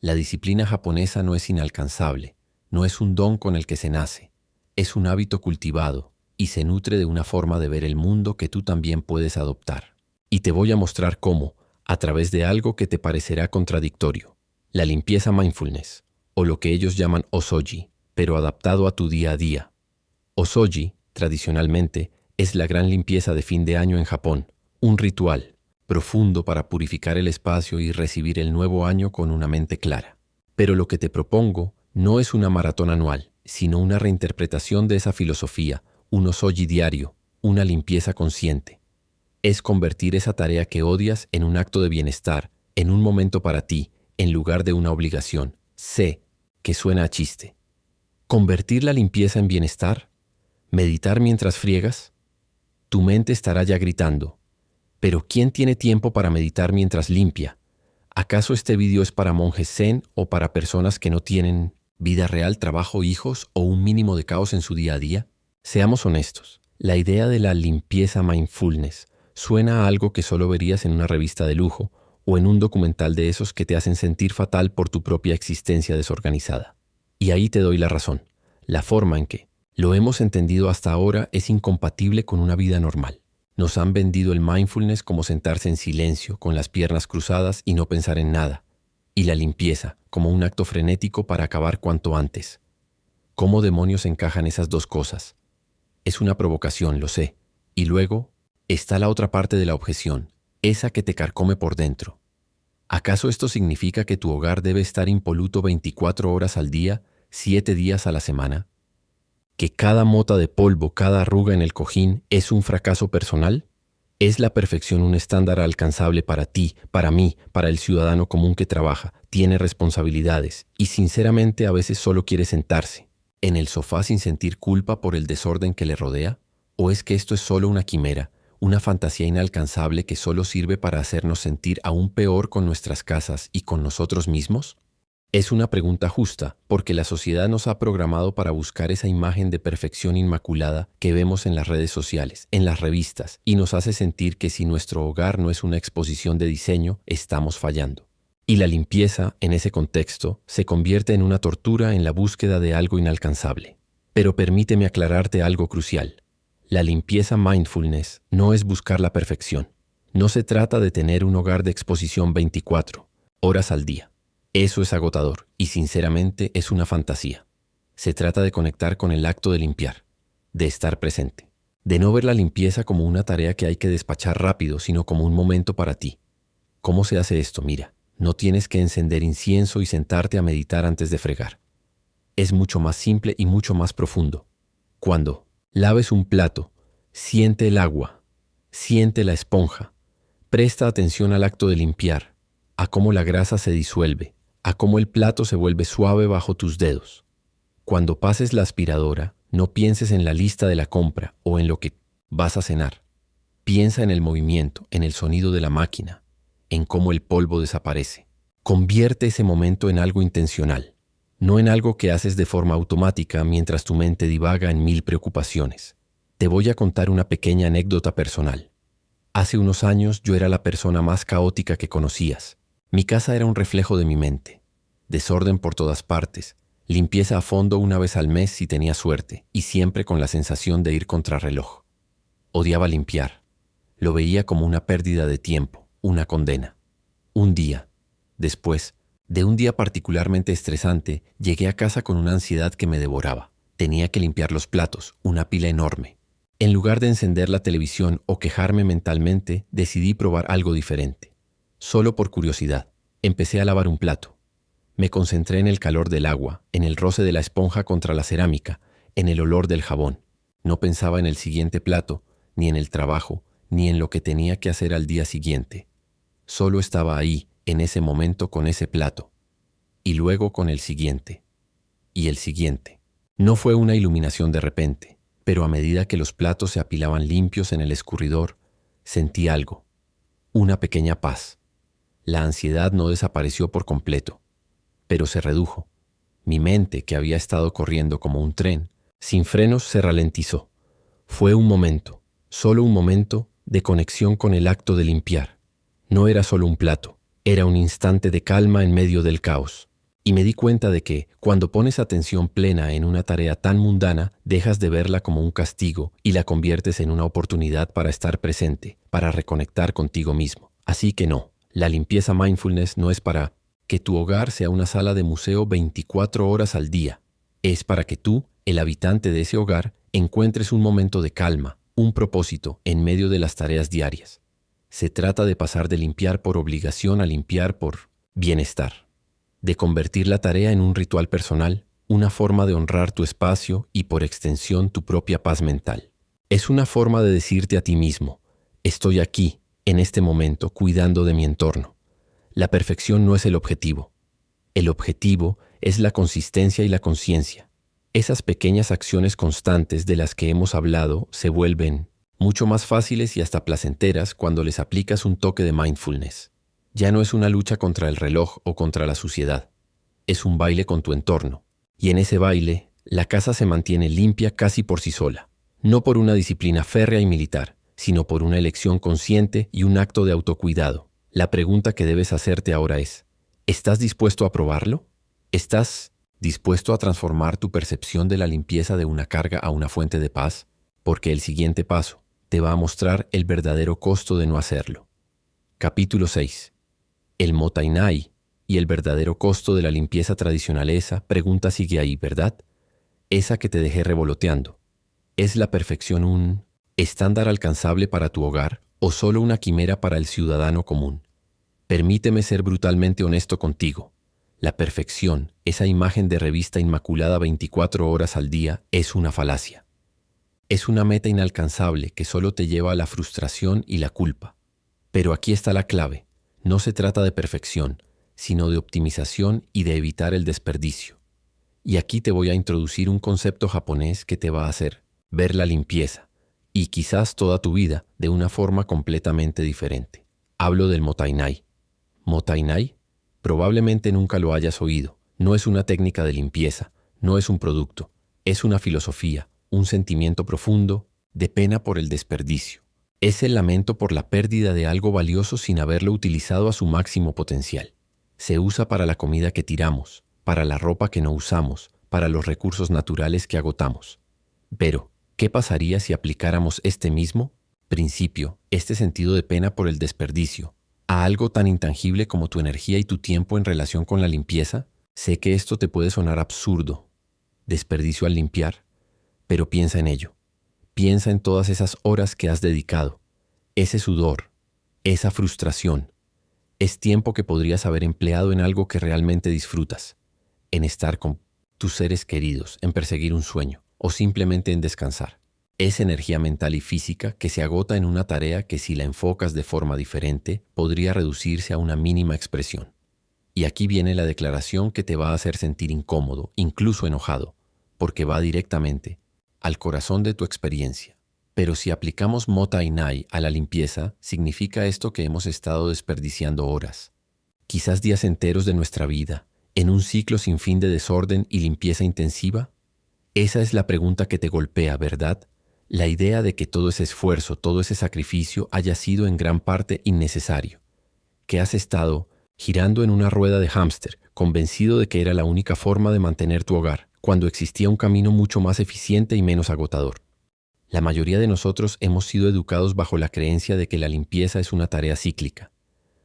La disciplina japonesa no es inalcanzable, no es un don con el que se nace, es un hábito cultivado y se nutre de una forma de ver el mundo que tú también puedes adoptar. Y te voy a mostrar cómo, a través de algo que te parecerá contradictorio. La limpieza mindfulness, o lo que ellos llaman osoji, pero adaptado a tu día a día. Osoji, tradicionalmente, es la gran limpieza de fin de año en Japón, un ritual profundo para purificar el espacio y recibir el nuevo año con una mente clara. Pero lo que te propongo no es una maratón anual, sino una reinterpretación de esa filosofía, un osoji diario, una limpieza consciente. Es convertir esa tarea que odias en un acto de bienestar, en un momento para ti, en lugar de una obligación. Sé que suena a chiste. Convertir la limpieza en bienestar, meditar mientras friegas. Tu mente estará ya gritando, ¿pero quién tiene tiempo para meditar mientras limpia? ¿Acaso este video es para monjes zen o para personas que no tienen vida real, trabajo, hijos o un mínimo de caos en su día a día? Seamos honestos, la idea de la limpieza mindfulness suena a algo que solo verías en una revista de lujo o en un documental de esos que te hacen sentir fatal por tu propia existencia desorganizada. Y ahí te doy la razón. La forma en que lo hemos entendido hasta ahora es incompatible con una vida normal. Nos han vendido el mindfulness como sentarse en silencio, con las piernas cruzadas y no pensar en nada, y la limpieza como un acto frenético para acabar cuanto antes. ¿Cómo demonios encajan esas dos cosas? Es una provocación, lo sé. Y luego está la otra parte de la objeción, esa que te carcome por dentro. ¿Acaso esto significa que tu hogar debe estar impoluto 24 horas al día, 7 días a la semana? ¿Que cada mota de polvo, cada arruga en el cojín es un fracaso personal? ¿Es la perfección un estándar alcanzable para ti, para mí, para el ciudadano común que trabaja, tiene responsabilidades y sinceramente a veces solo quiere sentarse en el sofá sin sentir culpa por el desorden que le rodea? ¿O es que esto es solo una quimera, una fantasía inalcanzable que solo sirve para hacernos sentir aún peor con nuestras casas y con nosotros mismos? Es una pregunta justa, porque la sociedad nos ha programado para buscar esa imagen de perfección inmaculada que vemos en las redes sociales, en las revistas, y nos hace sentir que si nuestro hogar no es una exposición de diseño, estamos fallando. Y la limpieza, en ese contexto, se convierte en una tortura en la búsqueda de algo inalcanzable. Pero permíteme aclararte algo crucial. La limpieza mindfulness no es buscar la perfección. No se trata de tener un hogar de exposición 24 horas al día. Eso es agotador y sinceramente es una fantasía. Se trata de conectar con el acto de limpiar, de estar presente, de no ver la limpieza como una tarea que hay que despachar rápido, sino como un momento para ti. ¿Cómo se hace esto? Mira, no tienes que encender incienso y sentarte a meditar antes de fregar. Es mucho más simple y mucho más profundo. Cuando laves un plato, siente el agua, siente la esponja, presta atención al acto de limpiar, a cómo la grasa se disuelve, a cómo el plato se vuelve suave bajo tus dedos. Cuando pases la aspiradora, no pienses en la lista de la compra o en lo que vas a cenar. Piensa en el movimiento, en el sonido de la máquina, en cómo el polvo desaparece. Convierte ese momento en algo intencional, no en algo que haces de forma automática mientras tu mente divaga en 1000 preocupaciones. Te voy a contar una pequeña anécdota personal. Hace unos años yo era la persona más caótica que conocías. Mi casa era un reflejo de mi mente. Desorden por todas partes, limpieza a fondo una vez al mes si tenía suerte, y siempre con la sensación de ir contrarreloj. Odiaba limpiar. Lo veía como una pérdida de tiempo, una condena. Un día, después de un día particularmente estresante, llegué a casa con una ansiedad que me devoraba. Tenía que limpiar los platos, una pila enorme. En lugar de encender la televisión o quejarme mentalmente, decidí probar algo diferente. Solo por curiosidad, empecé a lavar un plato. Me concentré en el calor del agua, en el roce de la esponja contra la cerámica, en el olor del jabón. No pensaba en el siguiente plato, ni en el trabajo, ni en lo que tenía que hacer al día siguiente. Solo estaba ahí, en ese momento con ese plato. Y luego con el siguiente. Y el siguiente. No fue una iluminación de repente, pero a medida que los platos se apilaban limpios en el escurridor, sentí algo. Una pequeña paz. La ansiedad no desapareció por completo, pero se redujo. Mi mente, que había estado corriendo como un tren, sin frenos, se ralentizó. Fue un momento, solo un momento, de conexión con el acto de limpiar. No era solo un plato, era un instante de calma en medio del caos. Y me di cuenta de que, cuando pones atención plena en una tarea tan mundana, dejas de verla como un castigo y la conviertes en una oportunidad para estar presente, para reconectar contigo mismo. Así que no. La limpieza mindfulness no es para que tu hogar sea una sala de museo 24 horas al día. Es para que tú, el habitante de ese hogar, encuentres un momento de calma, un propósito en medio de las tareas diarias. Se trata de pasar de limpiar por obligación a limpiar por bienestar. De convertir la tarea en un ritual personal, una forma de honrar tu espacio y por extensión tu propia paz mental. Es una forma de decirte a ti mismo, estoy aquí, en este momento, cuidando de mi entorno. La perfección no es el objetivo. El objetivo es la consistencia y la conciencia. Esas pequeñas acciones constantes de las que hemos hablado se vuelven mucho más fáciles y hasta placenteras cuando les aplicas un toque de mindfulness. Ya no es una lucha contra el reloj o contra la suciedad. Es un baile con tu entorno. Y en ese baile, la casa se mantiene limpia casi por sí sola. No por una disciplina férrea y militar, sino por una elección consciente y un acto de autocuidado. La pregunta que debes hacerte ahora es, ¿estás dispuesto a probarlo? ¿Estás dispuesto a transformar tu percepción de la limpieza de una carga a una fuente de paz? Porque el siguiente paso te va a mostrar el verdadero costo de no hacerlo. Capítulo 6. El Motainai y el verdadero costo de la limpieza tradicional. Esa pregunta sigue ahí, ¿verdad? Esa que te dejé revoloteando. ¿Es la perfección un estándar alcanzable para tu hogar o solo una quimera para el ciudadano común? Permíteme ser brutalmente honesto contigo. La perfección, esa imagen de revista inmaculada 24 horas al día, es una falacia. Es una meta inalcanzable que solo te lleva a la frustración y la culpa. Pero aquí está la clave. No se trata de perfección, sino de optimización y de evitar el desperdicio. Y aquí te voy a introducir un concepto japonés que te va a hacer ver la limpieza, y quizás toda tu vida, de una forma completamente diferente. Hablo del Motainai. ¿Motainai? Probablemente nunca lo hayas oído. No es una técnica de limpieza, no es un producto, es una filosofía, un sentimiento profundo de pena por el desperdicio. Es el lamento por la pérdida de algo valioso sin haberlo utilizado a su máximo potencial. Se usa para la comida que tiramos, para la ropa que no usamos, para los recursos naturales que agotamos. Pero, ¿qué pasaría si aplicáramos este mismo principio, este sentido de pena por el desperdicio, a algo tan intangible como tu energía y tu tiempo en relación con la limpieza? Sé que esto te puede sonar absurdo, desperdicio al limpiar, pero piensa en ello. Piensa en todas esas horas que has dedicado, ese sudor, esa frustración. Es tiempo que podrías haber empleado en algo que realmente disfrutas, en estar con tus seres queridos, en perseguir un sueño o simplemente en descansar. Es energía mental y física que se agota en una tarea que, si la enfocas de forma diferente, podría reducirse a una mínima expresión. Y aquí viene la declaración que te va a hacer sentir incómodo, incluso enojado, porque va directamente al corazón de tu experiencia. Pero si aplicamos Motainai a la limpieza, significa esto que hemos estado desperdiciando horas, quizás días enteros de nuestra vida, en un ciclo sin fin de desorden y limpieza intensiva. Esa es la pregunta que te golpea, ¿verdad? La idea de que todo ese esfuerzo, todo ese sacrificio haya sido en gran parte innecesario. Que has estado girando en una rueda de hámster, convencido de que era la única forma de mantener tu hogar, cuando existía un camino mucho más eficiente y menos agotador. La mayoría de nosotros hemos sido educados bajo la creencia de que la limpieza es una tarea cíclica.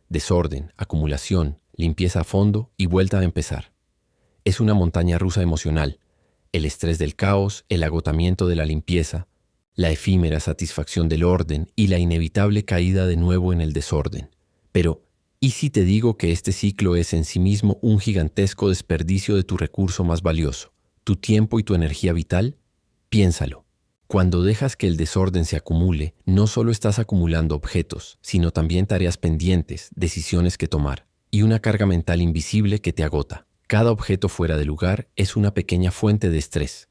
Desorden, acumulación, limpieza a fondo y vuelta a empezar. Es una montaña rusa emocional. El estrés del caos, el agotamiento de la limpieza, la efímera satisfacción del orden y la inevitable caída de nuevo en el desorden. Pero, ¿y si te digo que este ciclo es en sí mismo un gigantesco desperdicio de tu recurso más valioso, tu tiempo y tu energía vital? Piénsalo. Cuando dejas que el desorden se acumule, no solo estás acumulando objetos, sino también tareas pendientes, decisiones que tomar, y una carga mental invisible que te agota. Cada objeto fuera de lugar es una pequeña fuente de estrés.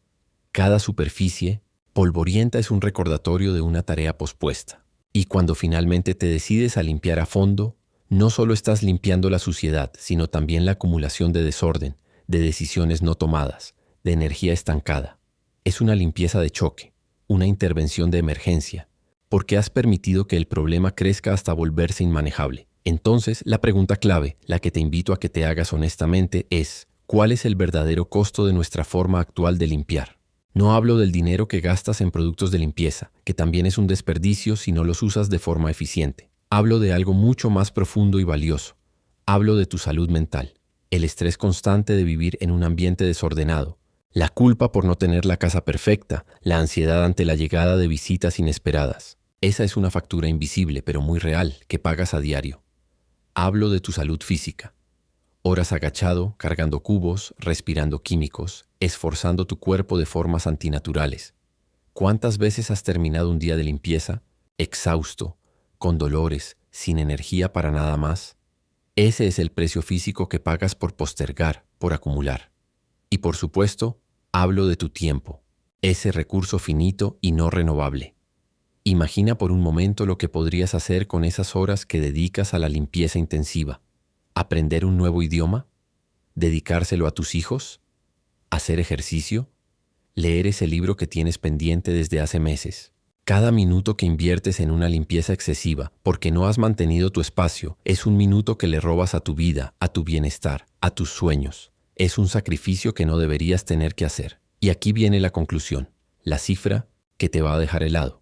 Cada superficie polvorienta es un recordatorio de una tarea pospuesta. Y cuando finalmente te decides a limpiar a fondo, no solo estás limpiando la suciedad, sino también la acumulación de desorden, de decisiones no tomadas, de energía estancada. Es una limpieza de choque, una intervención de emergencia, porque has permitido que el problema crezca hasta volverse inmanejable. Entonces, la pregunta clave, la que te invito a que te hagas honestamente, es: ¿cuál es el verdadero costo de nuestra forma actual de limpiar? No hablo del dinero que gastas en productos de limpieza, que también es un desperdicio si no los usas de forma eficiente. Hablo de algo mucho más profundo y valioso. Hablo de tu salud mental, el estrés constante de vivir en un ambiente desordenado, la culpa por no tener la casa perfecta, la ansiedad ante la llegada de visitas inesperadas. Esa es una factura invisible, pero muy real, que pagas a diario. Hablo de tu salud física. Horas agachado, cargando cubos, respirando químicos, esforzando tu cuerpo de formas antinaturales. ¿Cuántas veces has terminado un día de limpieza, exhausto, con dolores, sin energía para nada más? Ese es el precio físico que pagas por postergar, por acumular. Y por supuesto, Hablo de tu tiempo, ese recurso finito y no renovable. Imagina por un momento lo que podrías hacer con esas horas que dedicas a la limpieza intensiva. ¿Aprender un nuevo idioma? ¿Dedicárselo a tus hijos? ¿Hacer ejercicio? ¿Leer ese libro que tienes pendiente desde hace meses? Cada minuto que inviertes en una limpieza excesiva porque no has mantenido tu espacio es un minuto que le robas a tu vida, a tu bienestar, a tus sueños. Es un sacrificio que no deberías tener que hacer. Y aquí viene la conclusión, la cifra que te va a dejar helado.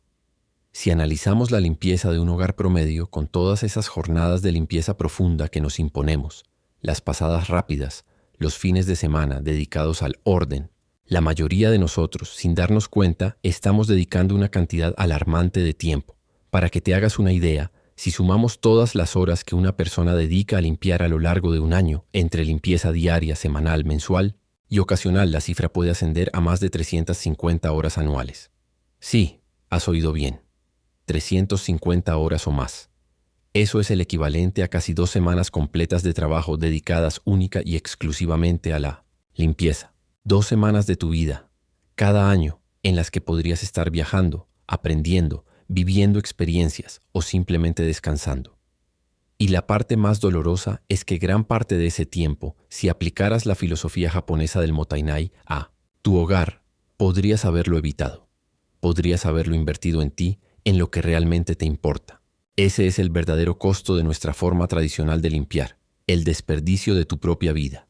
Si analizamos la limpieza de un hogar promedio con todas esas jornadas de limpieza profunda que nos imponemos, las pasadas rápidas, los fines de semana dedicados al orden, la mayoría de nosotros, sin darnos cuenta, estamos dedicando una cantidad alarmante de tiempo. Para que te hagas una idea, si sumamos todas las horas que una persona dedica a limpiar a lo largo de un año, entre limpieza diaria, semanal, mensual y ocasional, la cifra puede ascender a más de 350 horas anuales. Sí, has oído bien. 350 horas o más. Eso es el equivalente a casi 2 semanas completas de trabajo dedicadas única y exclusivamente a la limpieza. 2 semanas de tu vida, cada año, en las que podrías estar viajando, aprendiendo, viviendo experiencias o simplemente descansando. Y la parte más dolorosa es que gran parte de ese tiempo, si aplicaras la filosofía japonesa del Mottainai a tu hogar, podrías haberlo evitado. Podrías haberlo invertido en ti, en lo que realmente te importa. Ese es el verdadero costo de nuestra forma tradicional de limpiar, el desperdicio de tu propia vida.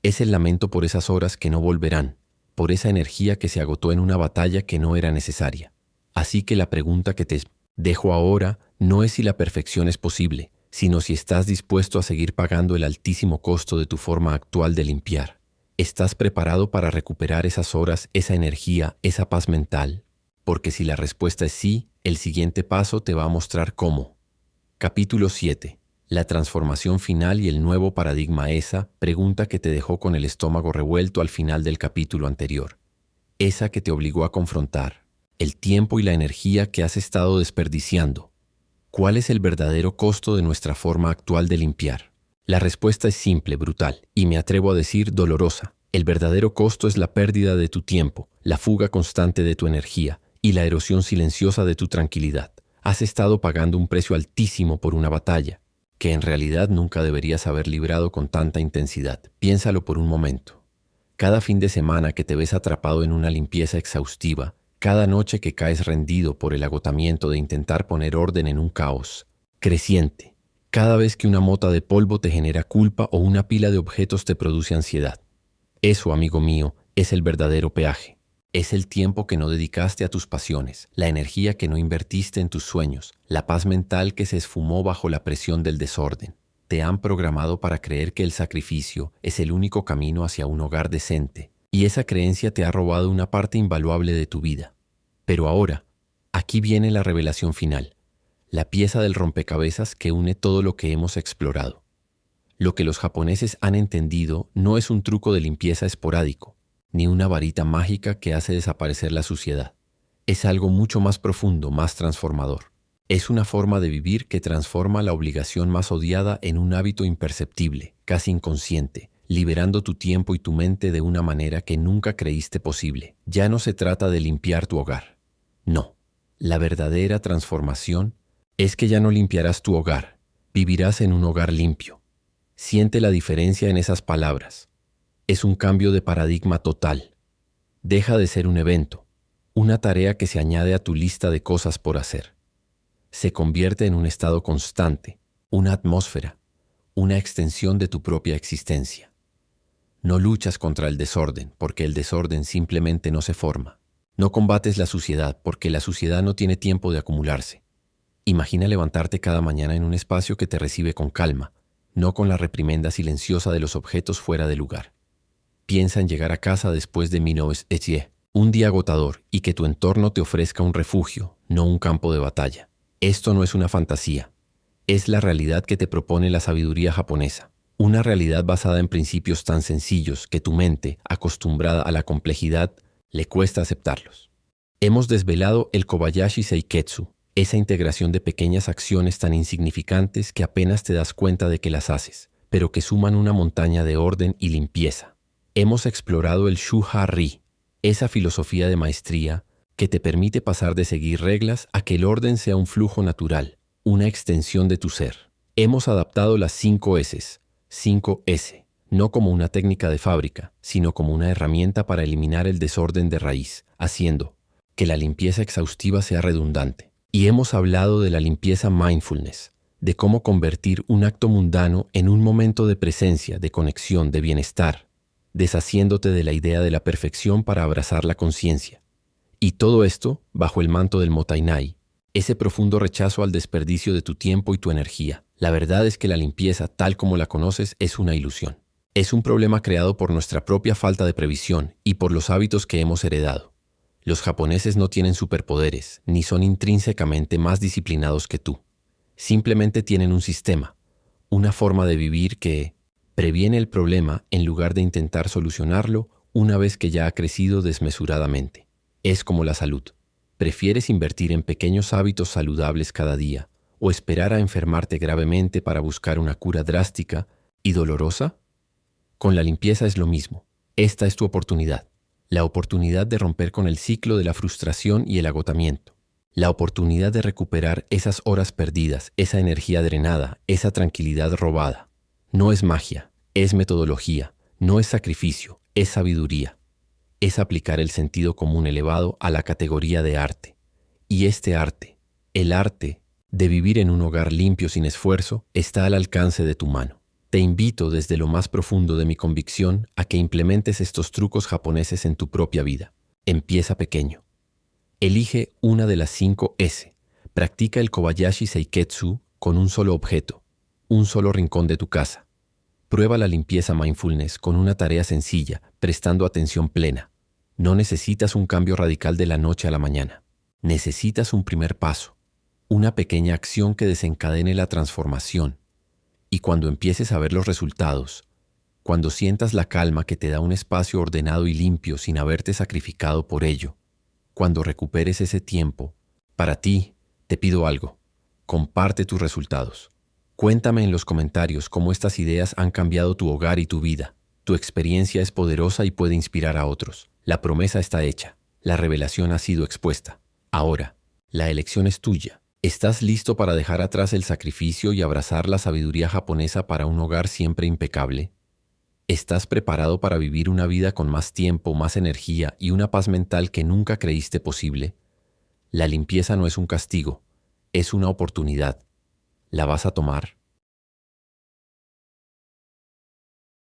Es el lamento por esas horas que no volverán, por esa energía que se agotó en una batalla que no era necesaria. Así que la pregunta que te dejo ahora no es si la perfección es posible, sino si estás dispuesto a seguir pagando el altísimo costo de tu forma actual de limpiar. ¿Estás preparado para recuperar esas horas, esa energía, esa paz mental? Porque si la respuesta es sí, el siguiente paso te va a mostrar cómo. Capítulo 7. La transformación final y el nuevo paradigma. Esa pregunta que te dejó con el estómago revuelto al final del capítulo anterior. Esa que te obligó a confrontar el tiempo y la energía que has estado desperdiciando. ¿Cuál es el verdadero costo de nuestra forma actual de limpiar? La respuesta es simple, brutal, y me atrevo a decir dolorosa. El verdadero costo es la pérdida de tu tiempo, la fuga constante de tu energía y la erosión silenciosa de tu tranquilidad. Has estado pagando un precio altísimo por una batalla que en realidad nunca deberías haber librado con tanta intensidad. Piénsalo por un momento. Cada fin de semana que te ves atrapado en una limpieza exhaustiva, cada noche que caes rendido por el agotamiento de intentar poner orden en un caos creciente, cada vez que una mota de polvo te genera culpa o una pila de objetos te produce ansiedad. Eso, amigo mío, es el verdadero peaje. Es el tiempo que no dedicaste a tus pasiones, la energía que no invertiste en tus sueños, la paz mental que se esfumó bajo la presión del desorden. Te han programado para creer que el sacrificio es el único camino hacia un hogar decente, y esa creencia te ha robado una parte invaluable de tu vida. Pero ahora, aquí viene la revelación final, la pieza del rompecabezas que une todo lo que hemos explorado. Lo que los japoneses han entendido no es un truco de limpieza esporádico, ni una varita mágica que hace desaparecer la suciedad. Es algo mucho más profundo, más transformador. Es una forma de vivir que transforma la obligación más odiada en un hábito imperceptible, casi inconsciente, liberando tu tiempo y tu mente de una manera que nunca creíste posible. Ya no se trata de limpiar tu hogar. No. La verdadera transformación es que ya no limpiarás tu hogar, vivirás en un hogar limpio. Siente la diferencia en esas palabras. Es un cambio de paradigma total. Deja de ser un evento, una tarea que se añade a tu lista de cosas por hacer. Se convierte en un estado constante, una atmósfera, una extensión de tu propia existencia. No luchas contra el desorden, porque el desorden simplemente no se forma. No combates la suciedad, porque la suciedad no tiene tiempo de acumularse. Imagina levantarte cada mañana en un espacio que te recibe con calma, no con la reprimenda silenciosa de los objetos fuera de lugar. Piensa en llegar a casa después de un día agotador, y que tu entorno te ofrezca un refugio, no un campo de batalla. Esto no es una fantasía. Es la realidad que te propone la sabiduría japonesa. Una realidad basada en principios tan sencillos que tu mente, acostumbrada a la complejidad, le cuesta aceptarlos. Hemos desvelado el Kobayashi Seiketsu, esa integración de pequeñas acciones tan insignificantes que apenas te das cuenta de que las haces, pero que suman una montaña de orden y limpieza. Hemos explorado el Shuha-ri, esa filosofía de maestría que te permite pasar de seguir reglas a que el orden sea un flujo natural, una extensión de tu ser. Hemos adaptado las 5 S, 5S, no como una técnica de fábrica, sino como una herramienta para eliminar el desorden de raíz, haciendo que la limpieza exhaustiva sea redundante. Y hemos hablado de la limpieza mindfulness, de cómo convertir un acto mundano en un momento de presencia, de conexión, de bienestar, deshaciéndote de la idea de la perfección para abrazar la conciencia. Y todo esto bajo el manto del Motainai, ese profundo rechazo al desperdicio de tu tiempo y tu energía. La verdad es que la limpieza, tal como la conoces, es una ilusión. Es un problema creado por nuestra propia falta de previsión y por los hábitos que hemos heredado. Los japoneses no tienen superpoderes, ni son intrínsecamente más disciplinados que tú. Simplemente tienen un sistema, una forma de vivir que previene el problema en lugar de intentar solucionarlo una vez que ya ha crecido desmesuradamente. Es como la salud. ¿Prefieres invertir en pequeños hábitos saludables cada día o esperar a enfermarte gravemente para buscar una cura drástica y dolorosa? Con la limpieza es lo mismo. Esta es tu oportunidad. La oportunidad de romper con el ciclo de la frustración y el agotamiento. La oportunidad de recuperar esas horas perdidas, esa energía drenada, esa tranquilidad robada. No es magia, es metodología, no es sacrificio, es sabiduría. Es aplicar el sentido común elevado a la categoría de arte. Y este arte, el arte de vivir en un hogar limpio sin esfuerzo, está al alcance de tu mano. Te invito desde lo más profundo de mi convicción a que implementes estos trucos japoneses en tu propia vida. Empieza pequeño. Elige una de las 5 S. Practica el Kobayashi Seiketsu con un solo objeto, un solo rincón de tu casa. Prueba la limpieza mindfulness con una tarea sencilla, prestando atención plena. No necesitas un cambio radical de la noche a la mañana. Necesitas un primer paso, una pequeña acción que desencadene la transformación. Y cuando empieces a ver los resultados, cuando sientas la calma que te da un espacio ordenado y limpio sin haberte sacrificado por ello, cuando recuperes ese tiempo, para ti, te pido algo. Comparte tus resultados. Cuéntame en los comentarios cómo estas ideas han cambiado tu hogar y tu vida. Tu experiencia es poderosa y puede inspirar a otros. La promesa está hecha. La revelación ha sido expuesta. Ahora, la elección es tuya. ¿Estás listo para dejar atrás el sacrificio y abrazar la sabiduría japonesa para un hogar siempre impecable? ¿Estás preparado para vivir una vida con más tiempo, más energía y una paz mental que nunca creíste posible? La limpieza no es un castigo, es una oportunidad. ¿La vas a tomar?